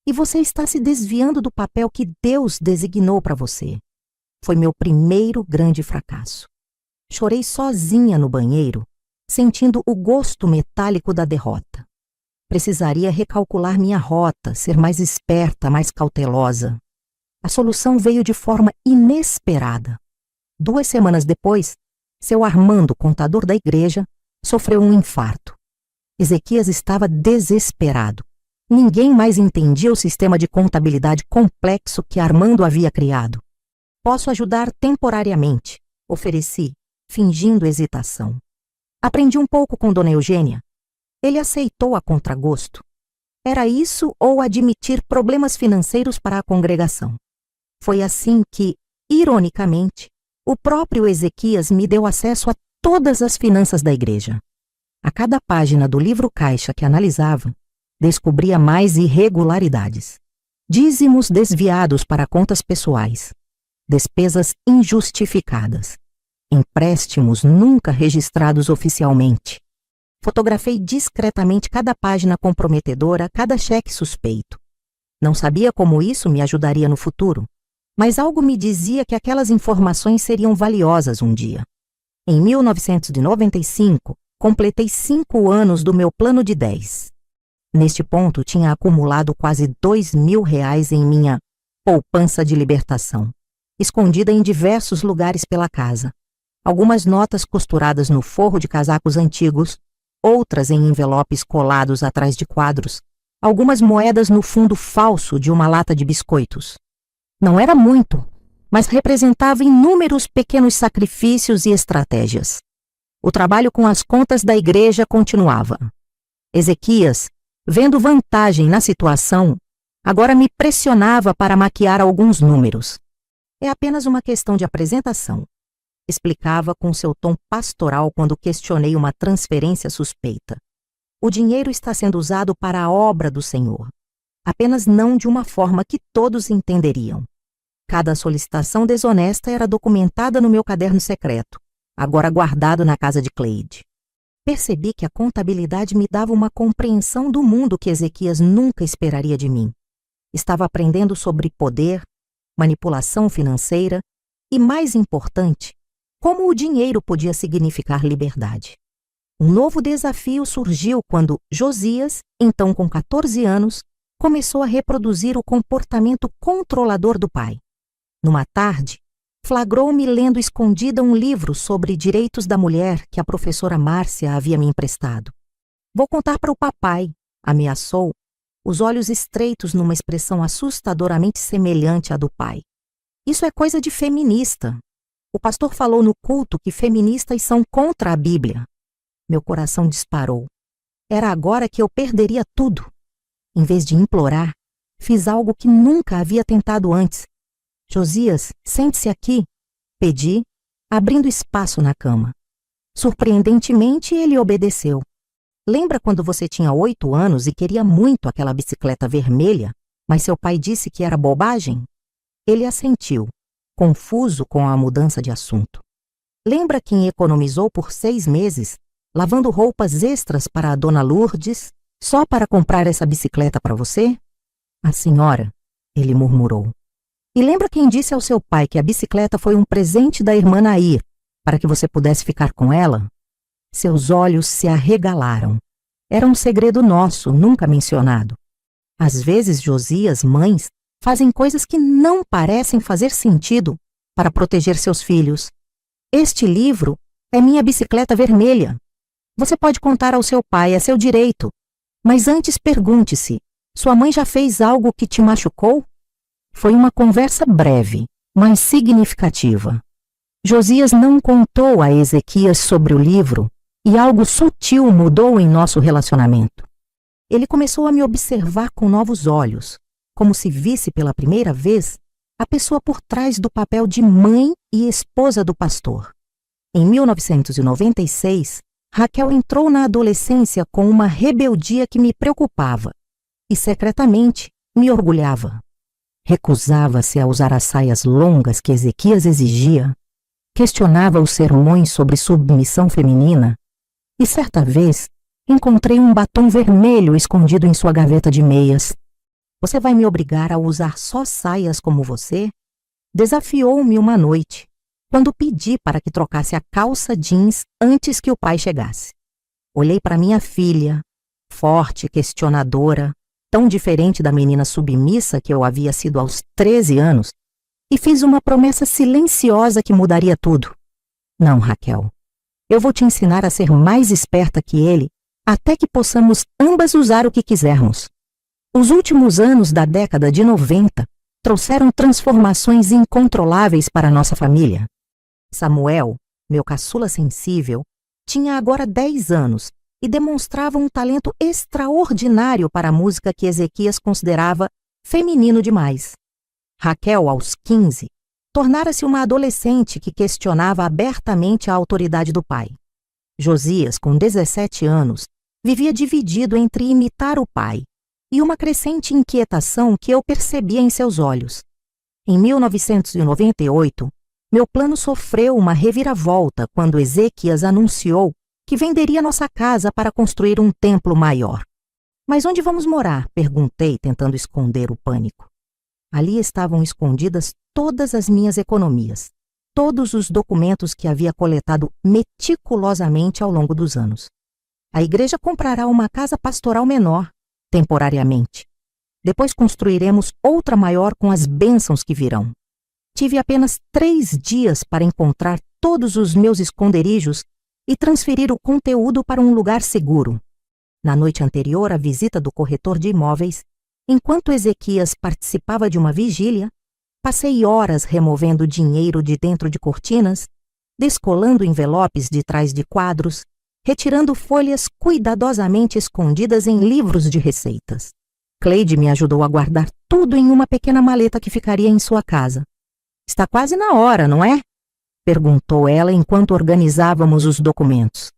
E você está se desviando do papel que Deus designou para você. Foi meu primeiro grande fracasso. Chorei sozinha no banheiro, sentindo o gosto metálico da derrota. Precisaria recalcular minha rota, ser mais esperta, mais cautelosa. A solução veio de forma inesperada. 2 semanas depois, seu Armando, contador da igreja, sofreu um infarto. Ezequias estava desesperado. Ninguém mais entendia o sistema de contabilidade complexo que Armando havia criado. Posso ajudar temporariamente, ofereci, fingindo hesitação. Aprendi um pouco com Dona Eugênia. Ele aceitou a contragosto. Era isso ou admitir problemas financeiros para a congregação. Foi assim que, ironicamente, o próprio Ezequias me deu acesso a todas as finanças da igreja. A cada página do livro caixa que analisava, descobria mais irregularidades. Dízimos desviados para contas pessoais, despesas injustificadas, empréstimos nunca registrados oficialmente. Fotografei discretamente cada página comprometedora, cada cheque suspeito. Não sabia como isso me ajudaria no futuro, mas algo me dizia que aquelas informações seriam valiosas um dia. Em 1995, completei 5 anos do meu plano de 10. Neste ponto, tinha acumulado quase R$ 2.000 em minha poupança de libertação, escondida em diversos lugares pela casa. Algumas notas costuradas no forro de casacos antigos, outras em envelopes colados atrás de quadros, algumas moedas no fundo falso de uma lata de biscoitos. Não era muito, mas representava inúmeros pequenos sacrifícios e estratégias. O trabalho com as contas da igreja continuava. Ezequias, vendo vantagem na situação, agora me pressionava para maquiar alguns números. É apenas uma questão de apresentação, explicava com seu tom pastoral quando questionei uma transferência suspeita. O dinheiro está sendo usado para a obra do Senhor, apenas não de uma forma que todos entenderiam. Cada solicitação desonesta era documentada no meu caderno secreto, agora guardado na casa de Cleide. Percebi que a contabilidade me dava uma compreensão do mundo que Ezequias nunca esperaria de mim. Estava aprendendo sobre poder, manipulação financeira e, mais importante, como o dinheiro podia significar liberdade. Um novo desafio surgiu quando Josias, então com 14 anos, começou a reproduzir o comportamento controlador do pai. Numa tarde, flagrou-me lendo escondida um livro sobre direitos da mulher que a professora Márcia havia me emprestado. Vou contar para o papai, ameaçou, os olhos estreitos numa expressão assustadoramente semelhante à do pai. Isso é coisa de feminista. O pastor falou no culto que feministas são contra a Bíblia. Meu coração disparou. Era agora que eu perderia tudo. Em vez de implorar, fiz algo que nunca havia tentado antes. Josias, sente-se aqui, pedi, abrindo espaço na cama. Surpreendentemente, ele obedeceu. Lembra quando você tinha 8 anos e queria muito aquela bicicleta vermelha, mas seu pai disse que era bobagem? Ele assentiu, confuso com a mudança de assunto. Lembra quem economizou por 6 meses, lavando roupas extras para a dona Lourdes, só para comprar essa bicicleta para você? A senhora, ele murmurou. E lembra quem disse ao seu pai que a bicicleta foi um presente da irmã Nair, para que você pudesse ficar com ela? Seus olhos se arregalaram. Era um segredo nosso, nunca mencionado. Às vezes, Josias, mães, fazem coisas que não parecem fazer sentido para proteger seus filhos. Este livro é minha bicicleta vermelha. Você pode contar ao seu pai, é seu direito. Mas antes pergunte-se, sua mãe já fez algo que te machucou? Foi uma conversa breve, mas significativa. Josias não contou a Ezequias sobre o livro e algo sutil mudou em nosso relacionamento. Ele começou a me observar com novos olhos, como se visse pela primeira vez a pessoa por trás do papel de mãe e esposa do pastor. Em 1996, Raquel entrou na adolescência com uma rebeldia que me preocupava e, secretamente, me orgulhava. Recusava-se a usar as saias longas que Ezequias exigia, questionava os sermões sobre submissão feminina e, certa vez, encontrei um batom vermelho escondido em sua gaveta de meias. Você vai me obrigar a usar só saias como você? desafiou-me uma noite, quando pedi para que trocasse a calça jeans antes que o pai chegasse. Olhei para minha filha, forte, questionadora, tão diferente da menina submissa que eu havia sido aos 13 anos, e fiz uma promessa silenciosa que mudaria tudo. Não, Raquel, eu vou te ensinar a ser mais esperta que ele, até que possamos ambas usar o que quisermos. Os últimos anos da década de 90 trouxeram transformações incontroláveis para nossa família. Samuel, meu caçula sensível, tinha agora 10 anos e demonstrava um talento extraordinário para a música que Ezequias considerava feminino demais. Raquel, aos 15, tornara-se uma adolescente que questionava abertamente a autoridade do pai. Josias, com 17 anos, vivia dividido entre imitar o pai e uma crescente inquietação que eu percebia em seus olhos. Em 1998, meu plano sofreu uma reviravolta quando Ezequias anunciou que venderia nossa casa para construir um templo maior. Mas onde vamos morar? Perguntei, tentando esconder o pânico. Ali estavam escondidas todas as minhas economias, todos os documentos que havia coletado meticulosamente ao longo dos anos. A igreja comprará uma casa pastoral menor, temporariamente. Depois construiremos outra maior com as bênçãos que virão. Tive apenas 3 dias para encontrar todos os meus esconderijos e transferir o conteúdo para um lugar seguro. Na noite anterior à visita do corretor de imóveis, enquanto Ezequias participava de uma vigília, passei horas removendo dinheiro de dentro de cortinas, descolando envelopes de trás de quadros, retirando folhas cuidadosamente escondidas em livros de receitas. Cleide me ajudou a guardar tudo em uma pequena maleta que ficaria em sua casa. Está quase na hora, não é? Perguntou ela enquanto organizávamos os documentos.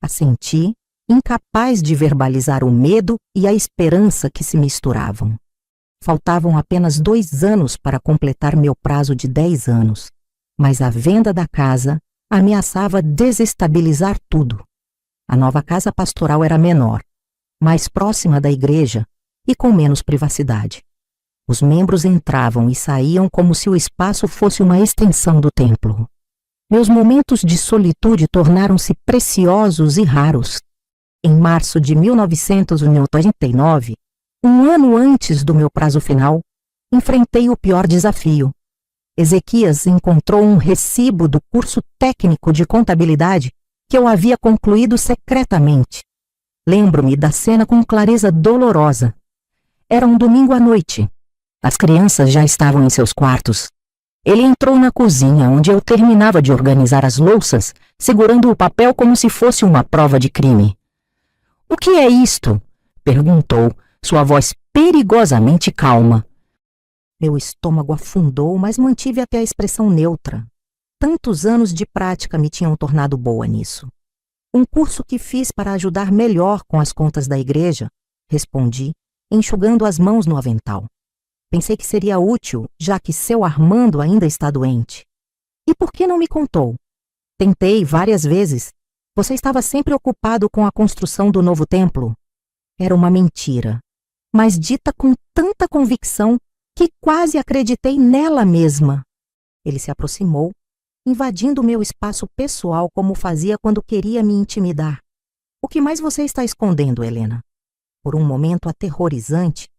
Assenti, incapaz de verbalizar o medo e a esperança que se misturavam. Faltavam apenas 2 anos para completar meu prazo de 10 anos, mas a venda da casa ameaçava desestabilizar tudo. A nova casa pastoral era menor, mais próxima da igreja e com menos privacidade. Os membros entravam e saíam como se o espaço fosse uma extensão do templo. Meus momentos de solitude tornaram-se preciosos e raros. Em março de 1989, um ano antes do meu prazo final, enfrentei o pior desafio. Ezequias encontrou um recibo do curso técnico de contabilidade que eu havia concluído secretamente. Lembro-me da cena com clareza dolorosa. Era um domingo à noite. As crianças já estavam em seus quartos. Ele entrou na cozinha, onde eu terminava de organizar as louças, segurando o papel como se fosse uma prova de crime. — O que é isto? Perguntou, sua voz perigosamente calma. Meu estômago afundou, mas mantive até a expressão neutra. Tantos anos de prática me tinham tornado boa nisso. Um curso que fiz para ajudar melhor com as contas da igreja, respondi, enxugando as mãos no avental. Pensei que seria útil, já que seu Armando ainda está doente. E por que não me contou? Tentei várias vezes. Você estava sempre ocupado com a construção do novo templo. Era uma mentira, mas dita com tanta convicção que quase acreditei nela mesma. Ele se aproximou, invadindo meu espaço pessoal como fazia quando queria me intimidar. O que mais você está escondendo, Helena? Por um momento aterrorizante,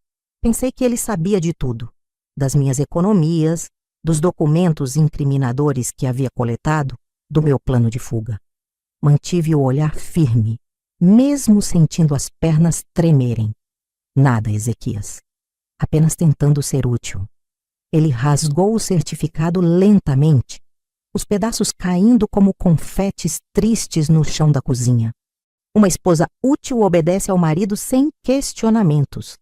pensei que ele sabia de tudo, das minhas economias, dos documentos incriminadores que havia coletado, do meu plano de fuga. Mantive o olhar firme, mesmo sentindo as pernas tremerem. Nada, Ezequias. Apenas tentando ser útil. Ele rasgou o certificado lentamente, os pedaços caindo como confetes tristes no chão da cozinha. Uma esposa útil obedece ao marido sem questionamentos.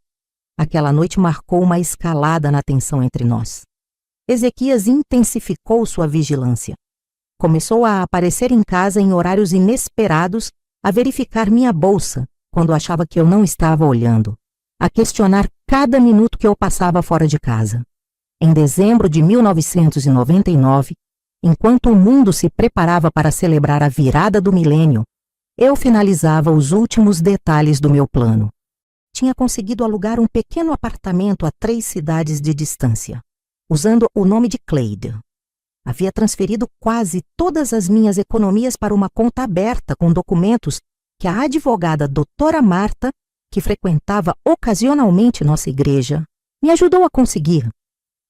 Aquela noite marcou uma escalada na tensão entre nós. Ezequias intensificou sua vigilância. Começou a aparecer em casa em horários inesperados, a verificar minha bolsa, quando achava que eu não estava olhando, a questionar cada minuto que eu passava fora de casa. Em dezembro de 1999, enquanto o mundo se preparava para celebrar a virada do milênio, eu finalizava os últimos detalhes do meu plano. Tinha conseguido alugar um pequeno apartamento a 3 cidades de distância. usando o nome de Cleide. Havia transferido quase todas as minhas economias para uma conta aberta com documentos que a advogada doutora Marta, que frequentava ocasionalmente nossa igreja, me ajudou a conseguir.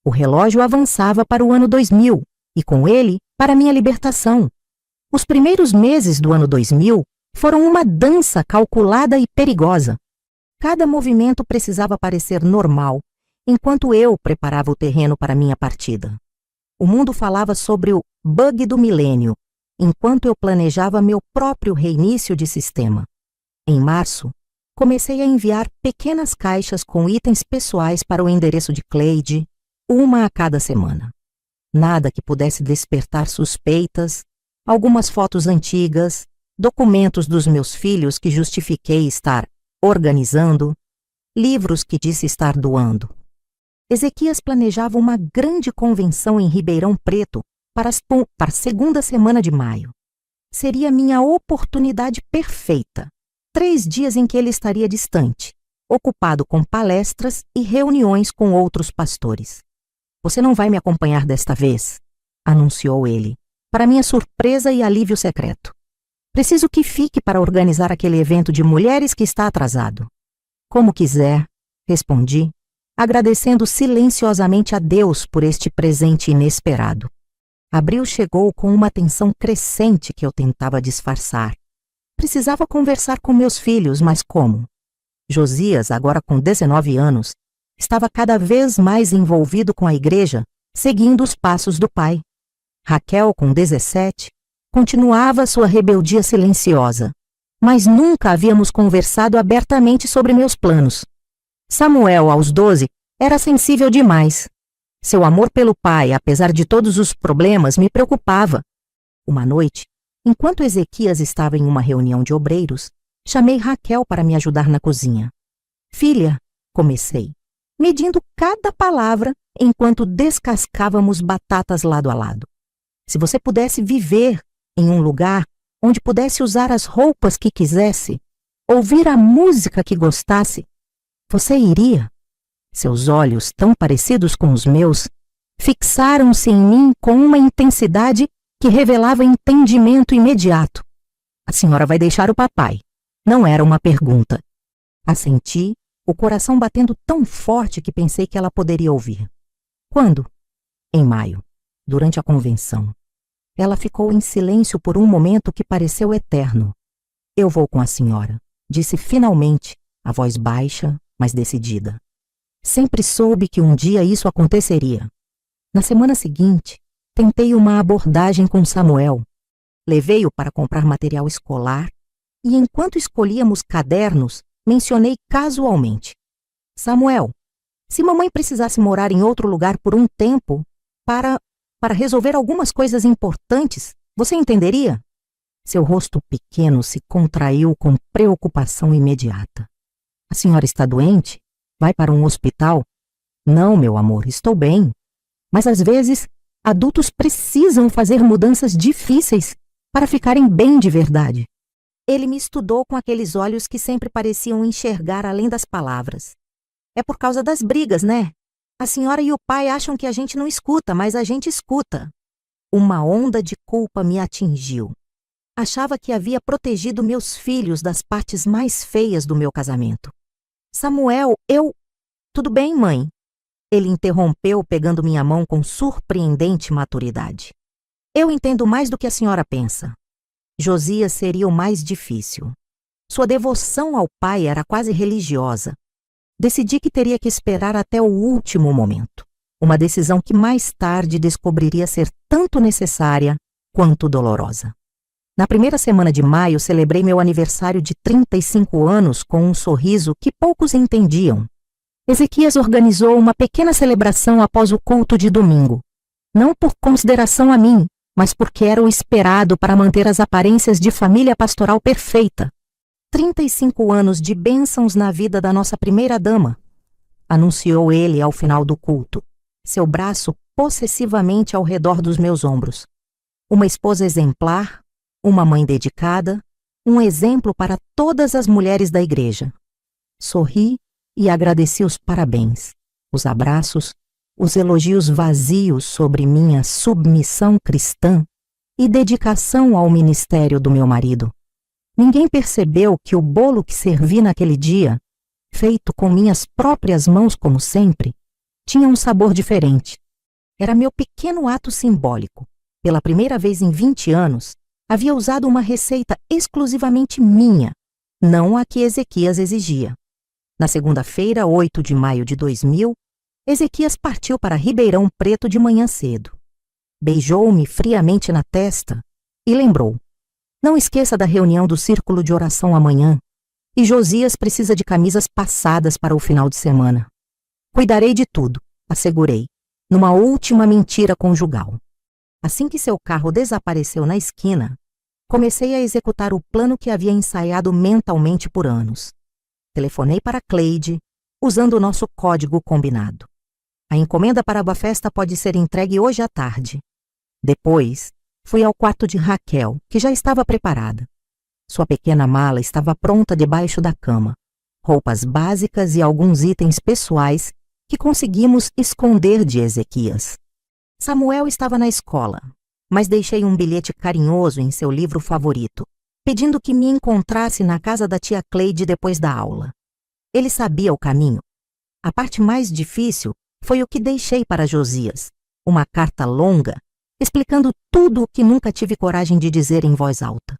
O relógio avançava para o ano 2000 e, com ele, para minha libertação. Os primeiros meses do ano 2000 foram uma dança calculada e perigosa. Cada movimento precisava parecer normal, enquanto eu preparava o terreno para minha partida. O mundo falava sobre o bug do milênio, enquanto eu planejava meu próprio reinício de sistema. Em março, comecei a enviar pequenas caixas com itens pessoais para o endereço de Cleide, uma a cada semana. Nada que pudesse despertar suspeitas, algumas fotos antigas, documentos dos meus filhos que justifiquei estar organizando, livros que disse estar doando. Ezequias planejava uma grande convenção em Ribeirão Preto para a segunda semana de maio. Seria minha oportunidade perfeita. 3 dias em que ele estaria distante, ocupado com palestras e reuniões com outros pastores. Você não vai me acompanhar desta vez, anunciou ele, para minha surpresa e alívio secreto. Preciso que fique para organizar aquele evento de mulheres que está atrasado. Como quiser, respondi, agradecendo silenciosamente a Deus por este presente inesperado. Abril chegou com uma tensão crescente que eu tentava disfarçar. Precisava conversar com meus filhos, mas como? Josias, agora com 19 anos, estava cada vez mais envolvido com a igreja, seguindo os passos do pai. Raquel, com 17, continuava sua rebeldia silenciosa, mas nunca havíamos conversado abertamente sobre meus planos. Samuel, aos 12, era sensível demais. Seu amor pelo pai, apesar de todos os problemas, me preocupava. Uma noite, enquanto Ezequias estava em uma reunião de obreiros, chamei Raquel para me ajudar na cozinha. Filha, comecei, medindo cada palavra enquanto descascávamos batatas lado a lado. Se você pudesse viver em um lugar onde pudesse usar as roupas que quisesse, ouvir a música que gostasse, você iria? Seus olhos, tão parecidos com os meus, fixaram-se em mim com uma intensidade que revelava entendimento imediato. A senhora vai deixar o papai. Não era uma pergunta. Assenti, o coração batendo tão forte que pensei que ela poderia ouvir. Quando? Em maio, durante a convenção. Ela ficou em silêncio por um momento que pareceu eterno. Eu vou com a senhora, disse finalmente, a voz baixa, mas decidida. Sempre soube que um dia isso aconteceria. Na semana seguinte, tentei uma abordagem com Samuel. Levei-o para comprar material escolar e, enquanto escolhíamos cadernos, mencionei casualmente. Samuel, se mamãe precisasse morar em outro lugar por um tempo para resolver algumas coisas importantes, você entenderia? Seu rosto pequeno se contraiu com preocupação imediata. A senhora está doente? Vai para um hospital? Não, meu amor, estou bem. Mas às vezes, adultos precisam fazer mudanças difíceis para ficarem bem de verdade. Ele me estudou com aqueles olhos que sempre pareciam enxergar além das palavras. É por causa das brigas, né? A senhora e o pai acham que a gente não escuta, mas a gente escuta. Uma onda de culpa me atingiu. Achava que havia protegido meus filhos das partes mais feias do meu casamento. Samuel, Tudo bem, mãe? Ele interrompeu, pegando minha mão com surpreendente maturidade. Eu entendo mais do que a senhora pensa. Josias seria o mais difícil. Sua devoção ao pai era quase religiosa. Decidi que teria que esperar até o último momento. Uma decisão que mais tarde descobriria ser tanto necessária quanto dolorosa. Na primeira semana de maio, celebrei meu aniversário de 35 anos com um sorriso que poucos entendiam. Ezequias organizou uma pequena celebração após o culto de domingo. Não por consideração a mim, mas porque era o esperado para manter as aparências de família pastoral perfeita. 35 anos de bênçãos na vida da nossa primeira-dama, anunciou ele ao final do culto, seu braço possessivamente ao redor dos meus ombros. Uma esposa exemplar, uma mãe dedicada, um exemplo para todas as mulheres da igreja. Sorri e agradeci os parabéns, os abraços os elogios vazios sobre minha submissão cristã e dedicação ao ministério do meu marido. Ninguém percebeu que o bolo que servi naquele dia, feito com minhas próprias mãos como sempre, tinha um sabor diferente. Era meu pequeno ato simbólico. Pela primeira vez em 20 anos, havia usado uma receita exclusivamente minha, não a que Ezequias exigia. Na segunda-feira, 8 de maio de 2000, Ezequias partiu para Ribeirão Preto de manhã cedo. Beijou-me friamente na testa e lembrou: não esqueça da reunião do círculo de oração amanhã, e Josias precisa de camisas passadas para o final de semana. Cuidarei de tudo, assegurei, numa última mentira conjugal. Assim que seu carro desapareceu na esquina, comecei a executar o plano que havia ensaiado mentalmente por anos. Telefonei para Cleide, usando o nosso código combinado. A encomenda para a festa pode ser entregue hoje à tarde. Depois, fui ao quarto de Raquel, que já estava preparada. Sua pequena mala estava pronta debaixo da cama. Roupas básicas e alguns itens pessoais que conseguimos esconder de Ezequias. Samuel estava na escola, mas deixei um bilhete carinhoso em seu livro favorito, pedindo que me encontrasse na casa da tia Cleide depois da aula. Ele sabia o caminho. A parte mais difícil foi o que deixei para Josias, uma carta longa, explicando tudo o que nunca tive coragem de dizer em voz alta.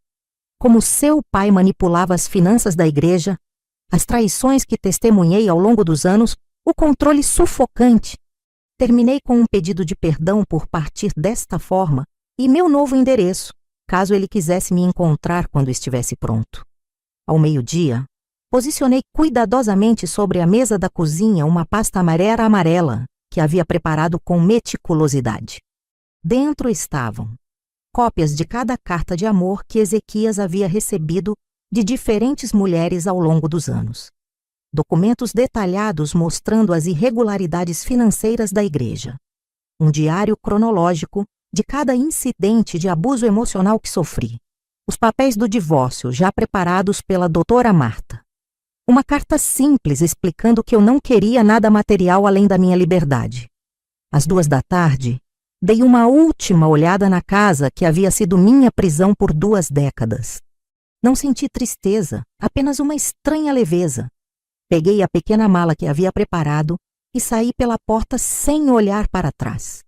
Como seu pai manipulava as finanças da igreja, as traições que testemunhei ao longo dos anos, o controle sufocante. Terminei com um pedido de perdão por partir desta forma e meu novo endereço, caso ele quisesse me encontrar quando estivesse pronto. Ao meio-dia, posicionei cuidadosamente sobre a mesa da cozinha uma pasta amarela que havia preparado com meticulosidade. Dentro estavam cópias de cada carta de amor que Ezequias havia recebido de diferentes mulheres ao longo dos anos. Documentos detalhados mostrando as irregularidades financeiras da igreja. Um diário cronológico de cada incidente de abuso emocional que sofri. Os papéis do divórcio já preparados pela doutora Marta. Uma carta simples explicando que eu não queria nada material além da minha liberdade. Às 14h, dei uma última olhada na casa que havia sido minha prisão por 2 décadas. Não senti tristeza, apenas uma estranha leveza. Peguei a pequena mala que havia preparado e saí pela porta sem olhar para trás.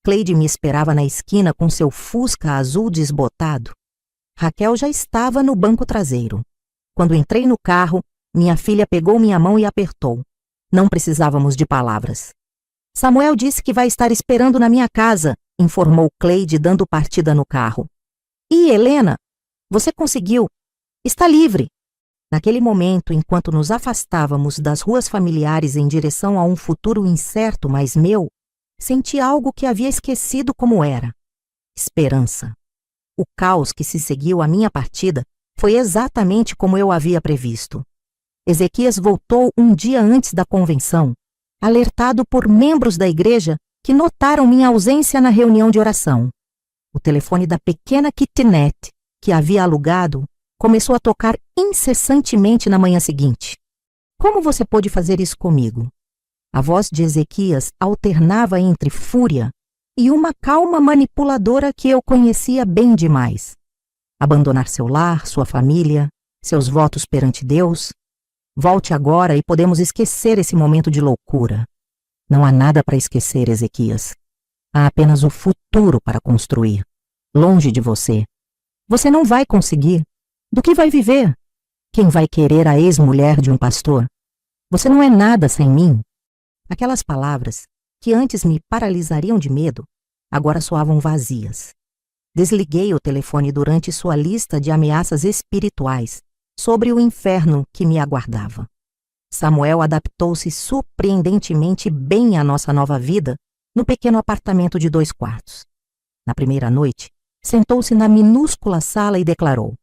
Cleide me esperava na esquina com seu Fusca azul desbotado. Raquel já estava no banco traseiro. Quando entrei no carro, minha filha pegou minha mão e apertou. Não precisávamos de palavras. Samuel disse que vai estar esperando na minha casa, informou Cleide, dando partida no carro. E Helena, você conseguiu. Está livre. Naquele momento, enquanto nos afastávamos das ruas familiares em direção a um futuro incerto, mas meu, senti algo que havia esquecido como era. Esperança. O caos que se seguiu à minha partida foi exatamente como eu havia previsto. Ezequias voltou um dia antes da convenção, alertado por membros da igreja que notaram minha ausência na reunião de oração. O telefone da pequena kitnet que havia alugado começou a tocar incessantemente na manhã seguinte. Como você pôde fazer isso comigo? A voz de Ezequias alternava entre fúria e uma calma manipuladora que eu conhecia bem demais. Abandonar seu lar, sua família, seus votos perante Deus. Volte agora e podemos esquecer esse momento de loucura. Não há nada para esquecer, Ezequias. Há apenas o futuro para construir, longe de você. Você não vai conseguir. Do que vai viver? Quem vai querer a ex-mulher de um pastor? Você não é nada sem mim. Aquelas palavras, que antes me paralisariam de medo, agora soavam vazias. Desliguei o telefone durante sua lista de ameaças espirituais sobre o inferno que me aguardava. Samuel adaptou-se surpreendentemente bem à nossa nova vida no pequeno apartamento de 2 quartos. Na primeira noite, sentou-se na minúscula sala e declarou: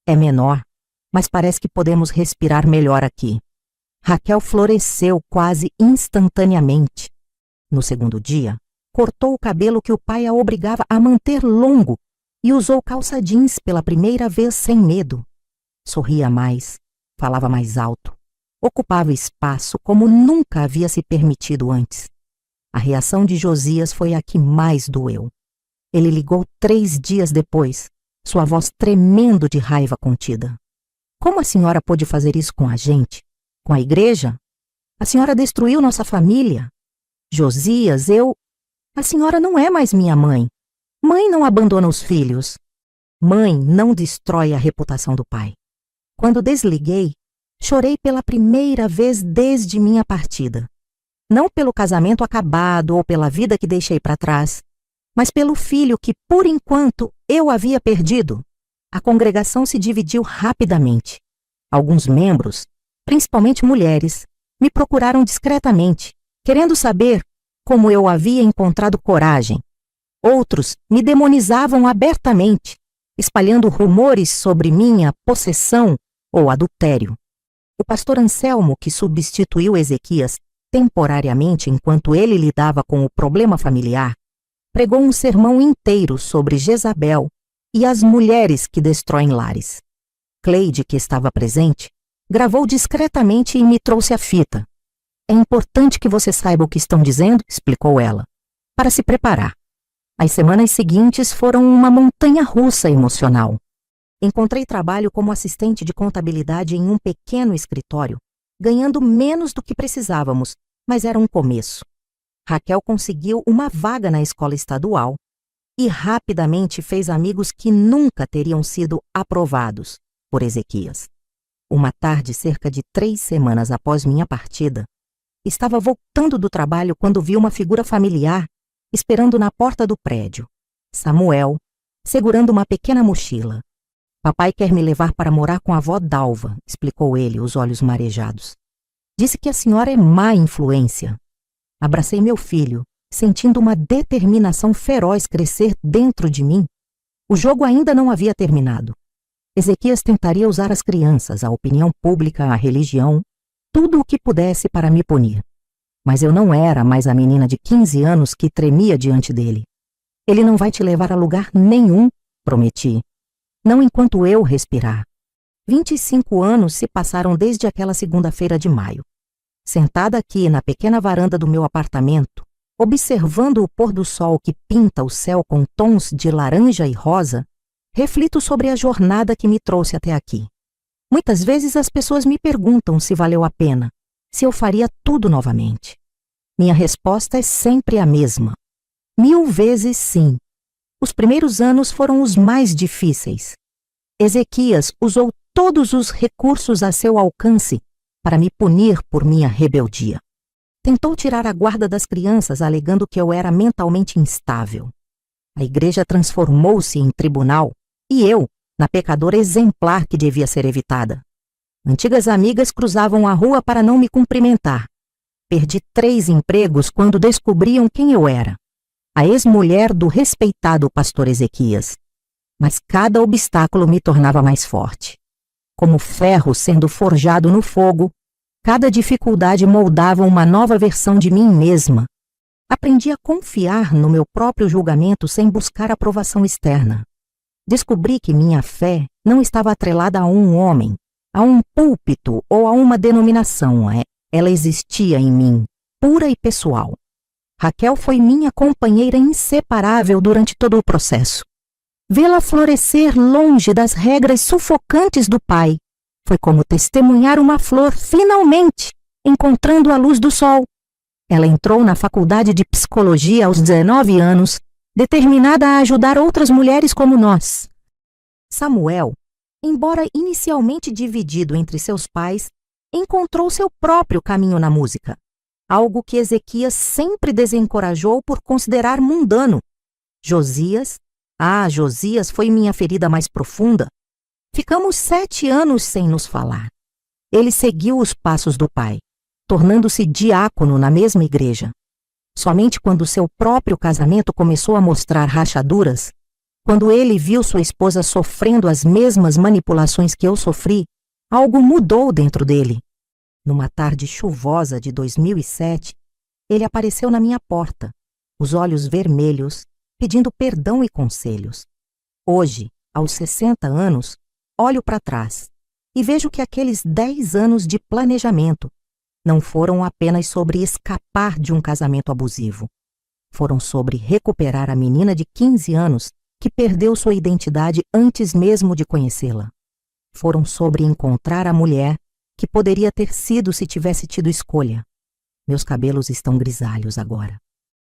é menor, mas parece que podemos respirar melhor aqui. Raquel floresceu quase instantaneamente. No segundo dia, cortou o cabelo que o pai a obrigava a manter longo e usou calça jeans pela primeira vez sem medo. Sorria mais, falava mais alto, ocupava espaço como nunca havia se permitido antes. A reação de Josias foi a que mais doeu. Ele ligou 3 dias depois, sua voz tremendo de raiva contida. Como a senhora pôde fazer isso com a gente? Com a igreja? A senhora destruiu nossa família. Josias, A senhora não é mais minha mãe. Mãe não abandona os filhos. Mãe não destrói a reputação do pai. Quando desliguei, chorei pela primeira vez desde minha partida. Não pelo casamento acabado ou pela vida que deixei para trás, mas pelo filho que, por enquanto, eu havia perdido. A congregação se dividiu rapidamente. Alguns membros, principalmente mulheres, me procuraram discretamente, querendo saber como eu havia encontrado coragem. Outros me demonizavam abertamente, espalhando rumores sobre minha possessão ou adultério. O pastor Anselmo, que substituiu Ezequias temporariamente enquanto ele lidava com o problema familiar, pregou um sermão inteiro sobre Jezabel e as mulheres que destroem lares. Cleide, que estava presente, gravou discretamente e me trouxe a fita. É importante que você saiba o que estão dizendo, explicou ela, para se preparar. As semanas seguintes foram uma montanha-russa emocional. Encontrei trabalho como assistente de contabilidade em um pequeno escritório, ganhando menos do que precisávamos, mas era um começo. Raquel conseguiu uma vaga na escola estadual e rapidamente fez amigos que nunca teriam sido aprovados por Ezequias. Uma tarde, cerca de 3 semanas após minha partida, estava voltando do trabalho quando vi uma figura familiar esperando na porta do prédio. Samuel, segurando uma pequena mochila. Papai quer me levar para morar com a avó Dalva, explicou ele, os olhos marejados. Disse que a senhora é má influência. Abracei meu filho, sentindo uma determinação feroz crescer dentro de mim. O jogo ainda não havia terminado. Ezequias tentaria usar as crianças, a opinião pública, a religião, tudo o que pudesse para me punir. Mas eu não era mais a menina de 15 anos que tremia diante dele. Ele não vai te levar a lugar nenhum, prometi. Não enquanto eu respirar. 25 anos se passaram desde aquela segunda-feira de maio. Sentada aqui na pequena varanda do meu apartamento, observando o pôr do sol que pinta o céu com tons de laranja e rosa, reflito sobre a jornada que me trouxe até aqui. Muitas vezes as pessoas me perguntam se valeu a pena, se eu faria tudo novamente. Minha resposta é sempre a mesma. 1000 vezes sim. Os primeiros anos foram os mais difíceis. Ezequias usou todos os recursos a seu alcance para me punir por minha rebeldia. Tentou tirar a guarda das crianças, alegando que eu era mentalmente instável. A igreja transformou-se em tribunal e eu, na pecadora exemplar que devia ser evitada. Antigas amigas cruzavam a rua para não me cumprimentar. Perdi 3 empregos quando descobriam quem eu era. A ex-mulher do respeitado pastor Ezequias. Mas cada obstáculo me tornava mais forte. Como ferro sendo forjado no fogo, cada dificuldade moldava uma nova versão de mim mesma. Aprendi a confiar no meu próprio julgamento sem buscar aprovação externa. Descobri que minha fé não estava atrelada a um homem, a um púlpito ou a uma denominação. Ela existia em mim, pura e pessoal. Raquel foi minha companheira inseparável durante todo o processo. Vê-la florescer longe das regras sufocantes do pai foi como testemunhar uma flor finalmente encontrando a luz do sol. Ela entrou na faculdade de psicologia aos 19 anos, determinada a ajudar outras mulheres como nós. Samuel, embora inicialmente dividido entre seus pais, encontrou seu próprio caminho na música, algo que Ezequias sempre desencorajou por considerar mundano. Josias foi minha ferida mais profunda. Ficamos 7 anos sem nos falar. Ele seguiu os passos do pai, tornando-se diácono na mesma igreja. Somente quando seu próprio casamento começou a mostrar rachaduras, quando ele viu sua esposa sofrendo as mesmas manipulações que eu sofri, algo mudou dentro dele. Numa tarde chuvosa de 2007, ele apareceu na minha porta, os olhos vermelhos, pedindo perdão e conselhos. Hoje, aos 60 anos, olho para trás e vejo que aqueles 10 anos de planejamento, não foram apenas sobre escapar de um casamento abusivo. Foram sobre recuperar a menina de 15 anos que perdeu sua identidade antes mesmo de conhecê-la. Foram sobre encontrar a mulher que poderia ter sido se tivesse tido escolha. Meus cabelos estão grisalhos agora.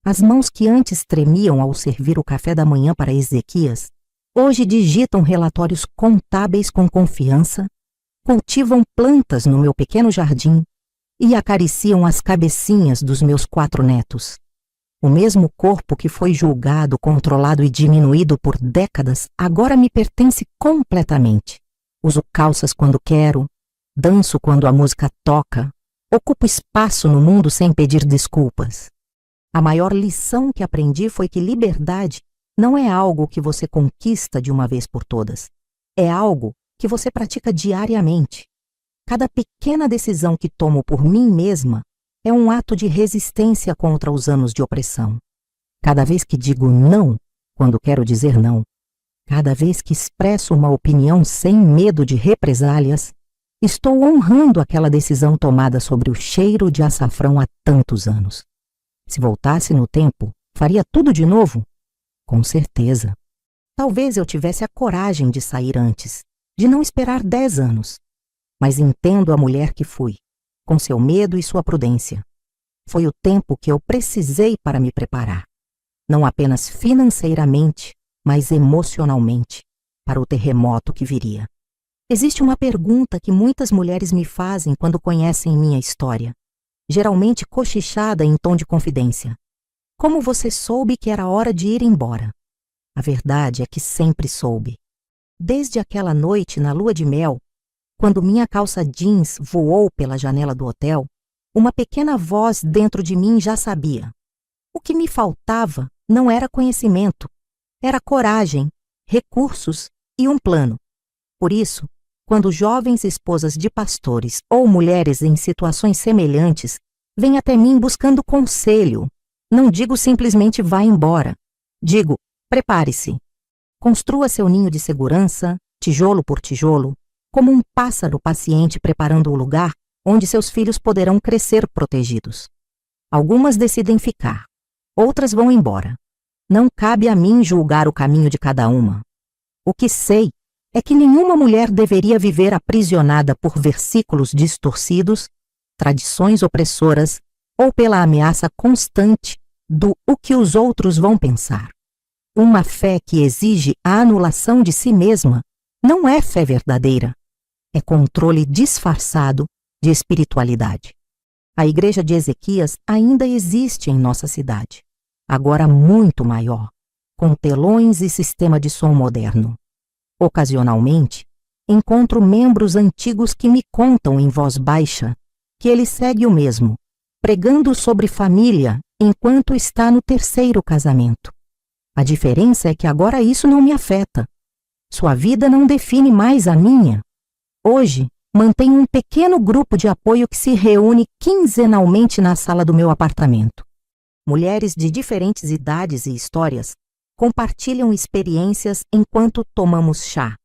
As mãos que antes tremiam ao servir o café da manhã para Ezequias, hoje digitam relatórios contábeis com confiança, cultivam plantas no meu pequeno jardim e acariciam as cabecinhas dos meus 4 netos. O mesmo corpo que foi julgado, controlado e diminuído por décadas, agora me pertence completamente. Uso calças quando quero, danço quando a música toca, ocupo espaço no mundo sem pedir desculpas. A maior lição que aprendi foi que liberdade não é algo que você conquista de uma vez por todas. É algo que você pratica diariamente. Cada pequena decisão que tomo por mim mesma é um ato de resistência contra os anos de opressão. Cada vez que digo não, quando quero dizer não, cada vez que expresso uma opinião sem medo de represálias, estou honrando aquela decisão tomada sobre o cheiro de açafrão há tantos anos. Se voltasse no tempo, faria tudo de novo? Com certeza. Talvez eu tivesse a coragem de sair antes, de não esperar 10 anos. Mas entendo a mulher que fui, com seu medo e sua prudência. Foi o tempo que eu precisei para me preparar. Não apenas financeiramente, mas emocionalmente, para o terremoto que viria. Existe uma pergunta que muitas mulheres me fazem quando conhecem minha história, geralmente cochichada em tom de confidência. Como você soube que era hora de ir embora? A verdade é que sempre soube. Desde aquela noite na lua de mel, quando minha calça jeans voou pela janela do hotel, uma pequena voz dentro de mim já sabia. O que me faltava não era conhecimento, era coragem, recursos e um plano. Por isso, quando jovens esposas de pastores ou mulheres em situações semelhantes vêm até mim buscando conselho, não digo simplesmente vá embora. Digo, prepare-se. Construa seu ninho de segurança, tijolo por tijolo, como um pássaro paciente preparando o lugar onde seus filhos poderão crescer protegidos. Algumas decidem ficar, outras vão embora. Não cabe a mim julgar o caminho de cada uma. O que sei é que nenhuma mulher deveria viver aprisionada por versículos distorcidos, tradições opressoras ou pela ameaça constante do o que os outros vão pensar. Uma fé que exige a anulação de si mesma não é fé verdadeira, é controle disfarçado de espiritualidade. A igreja de Ezequias ainda existe em nossa cidade, agora muito maior, com telões e sistema de som moderno. Ocasionalmente, encontro membros antigos que me contam em voz baixa que ele segue o mesmo, pregando sobre família enquanto está no 3º casamento. A diferença é que agora isso não me afeta. Sua vida não define mais a minha. Hoje, mantenho um pequeno grupo de apoio que se reúne quinzenalmente na sala do meu apartamento. Mulheres de diferentes idades e histórias compartilham experiências enquanto tomamos chá.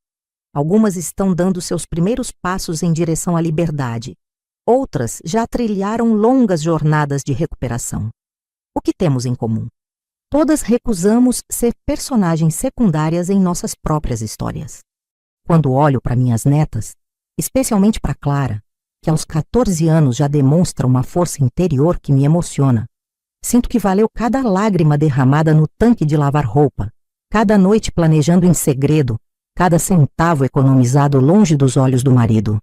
Algumas estão dando seus primeiros passos em direção à liberdade. Outras já trilharam longas jornadas de recuperação. O que temos em comum? Todas recusamos ser personagens secundárias em nossas próprias histórias. Quando olho para minhas netas, especialmente para Clara, que aos 14 anos já demonstra uma força interior que me emociona, sinto que valeu cada lágrima derramada no tanque de lavar roupa, cada noite planejando em segredo, cada centavo economizado longe dos olhos do marido.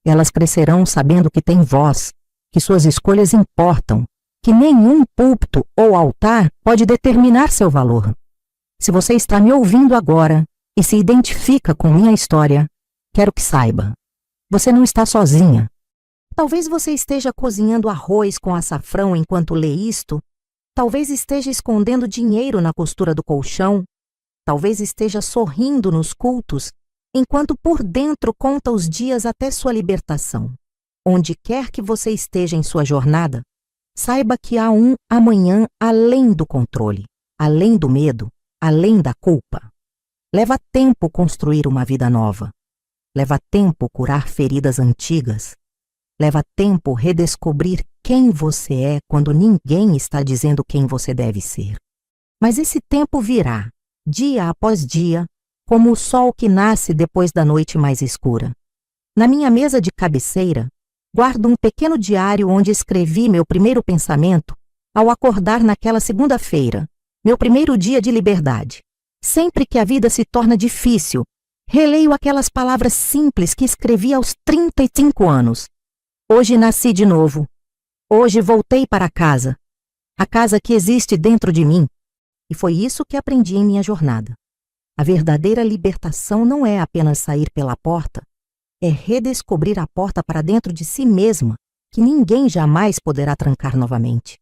Elas crescerão sabendo que têm voz, que suas escolhas importam, que nenhum púlpito ou altar pode determinar seu valor. Se você está me ouvindo agora e se identifica com minha história, quero que saiba, você não está sozinha. Talvez você esteja cozinhando arroz com açafrão enquanto lê isto, talvez esteja escondendo dinheiro na costura do colchão, talvez esteja sorrindo nos cultos, enquanto por dentro conta os dias até sua libertação. Onde quer que você esteja em sua jornada, saiba que há um amanhã além do controle, além do medo, além da culpa. Leva tempo construir uma vida nova. Leva tempo curar feridas antigas. Leva tempo redescobrir quem você é quando ninguém está dizendo quem você deve ser. Mas esse tempo virá, dia após dia, como o sol que nasce depois da noite mais escura. Na minha mesa de cabeceira, guardo um pequeno diário onde escrevi meu primeiro pensamento ao acordar naquela segunda-feira, meu primeiro dia de liberdade. Sempre que a vida se torna difícil, releio aquelas palavras simples que escrevi aos 35 anos. Hoje nasci de novo. Hoje voltei para casa. A casa que existe dentro de mim. E foi isso que aprendi em minha jornada. A verdadeira libertação não é apenas sair pela porta, é redescobrir a porta para dentro de si mesma, que ninguém jamais poderá trancar novamente.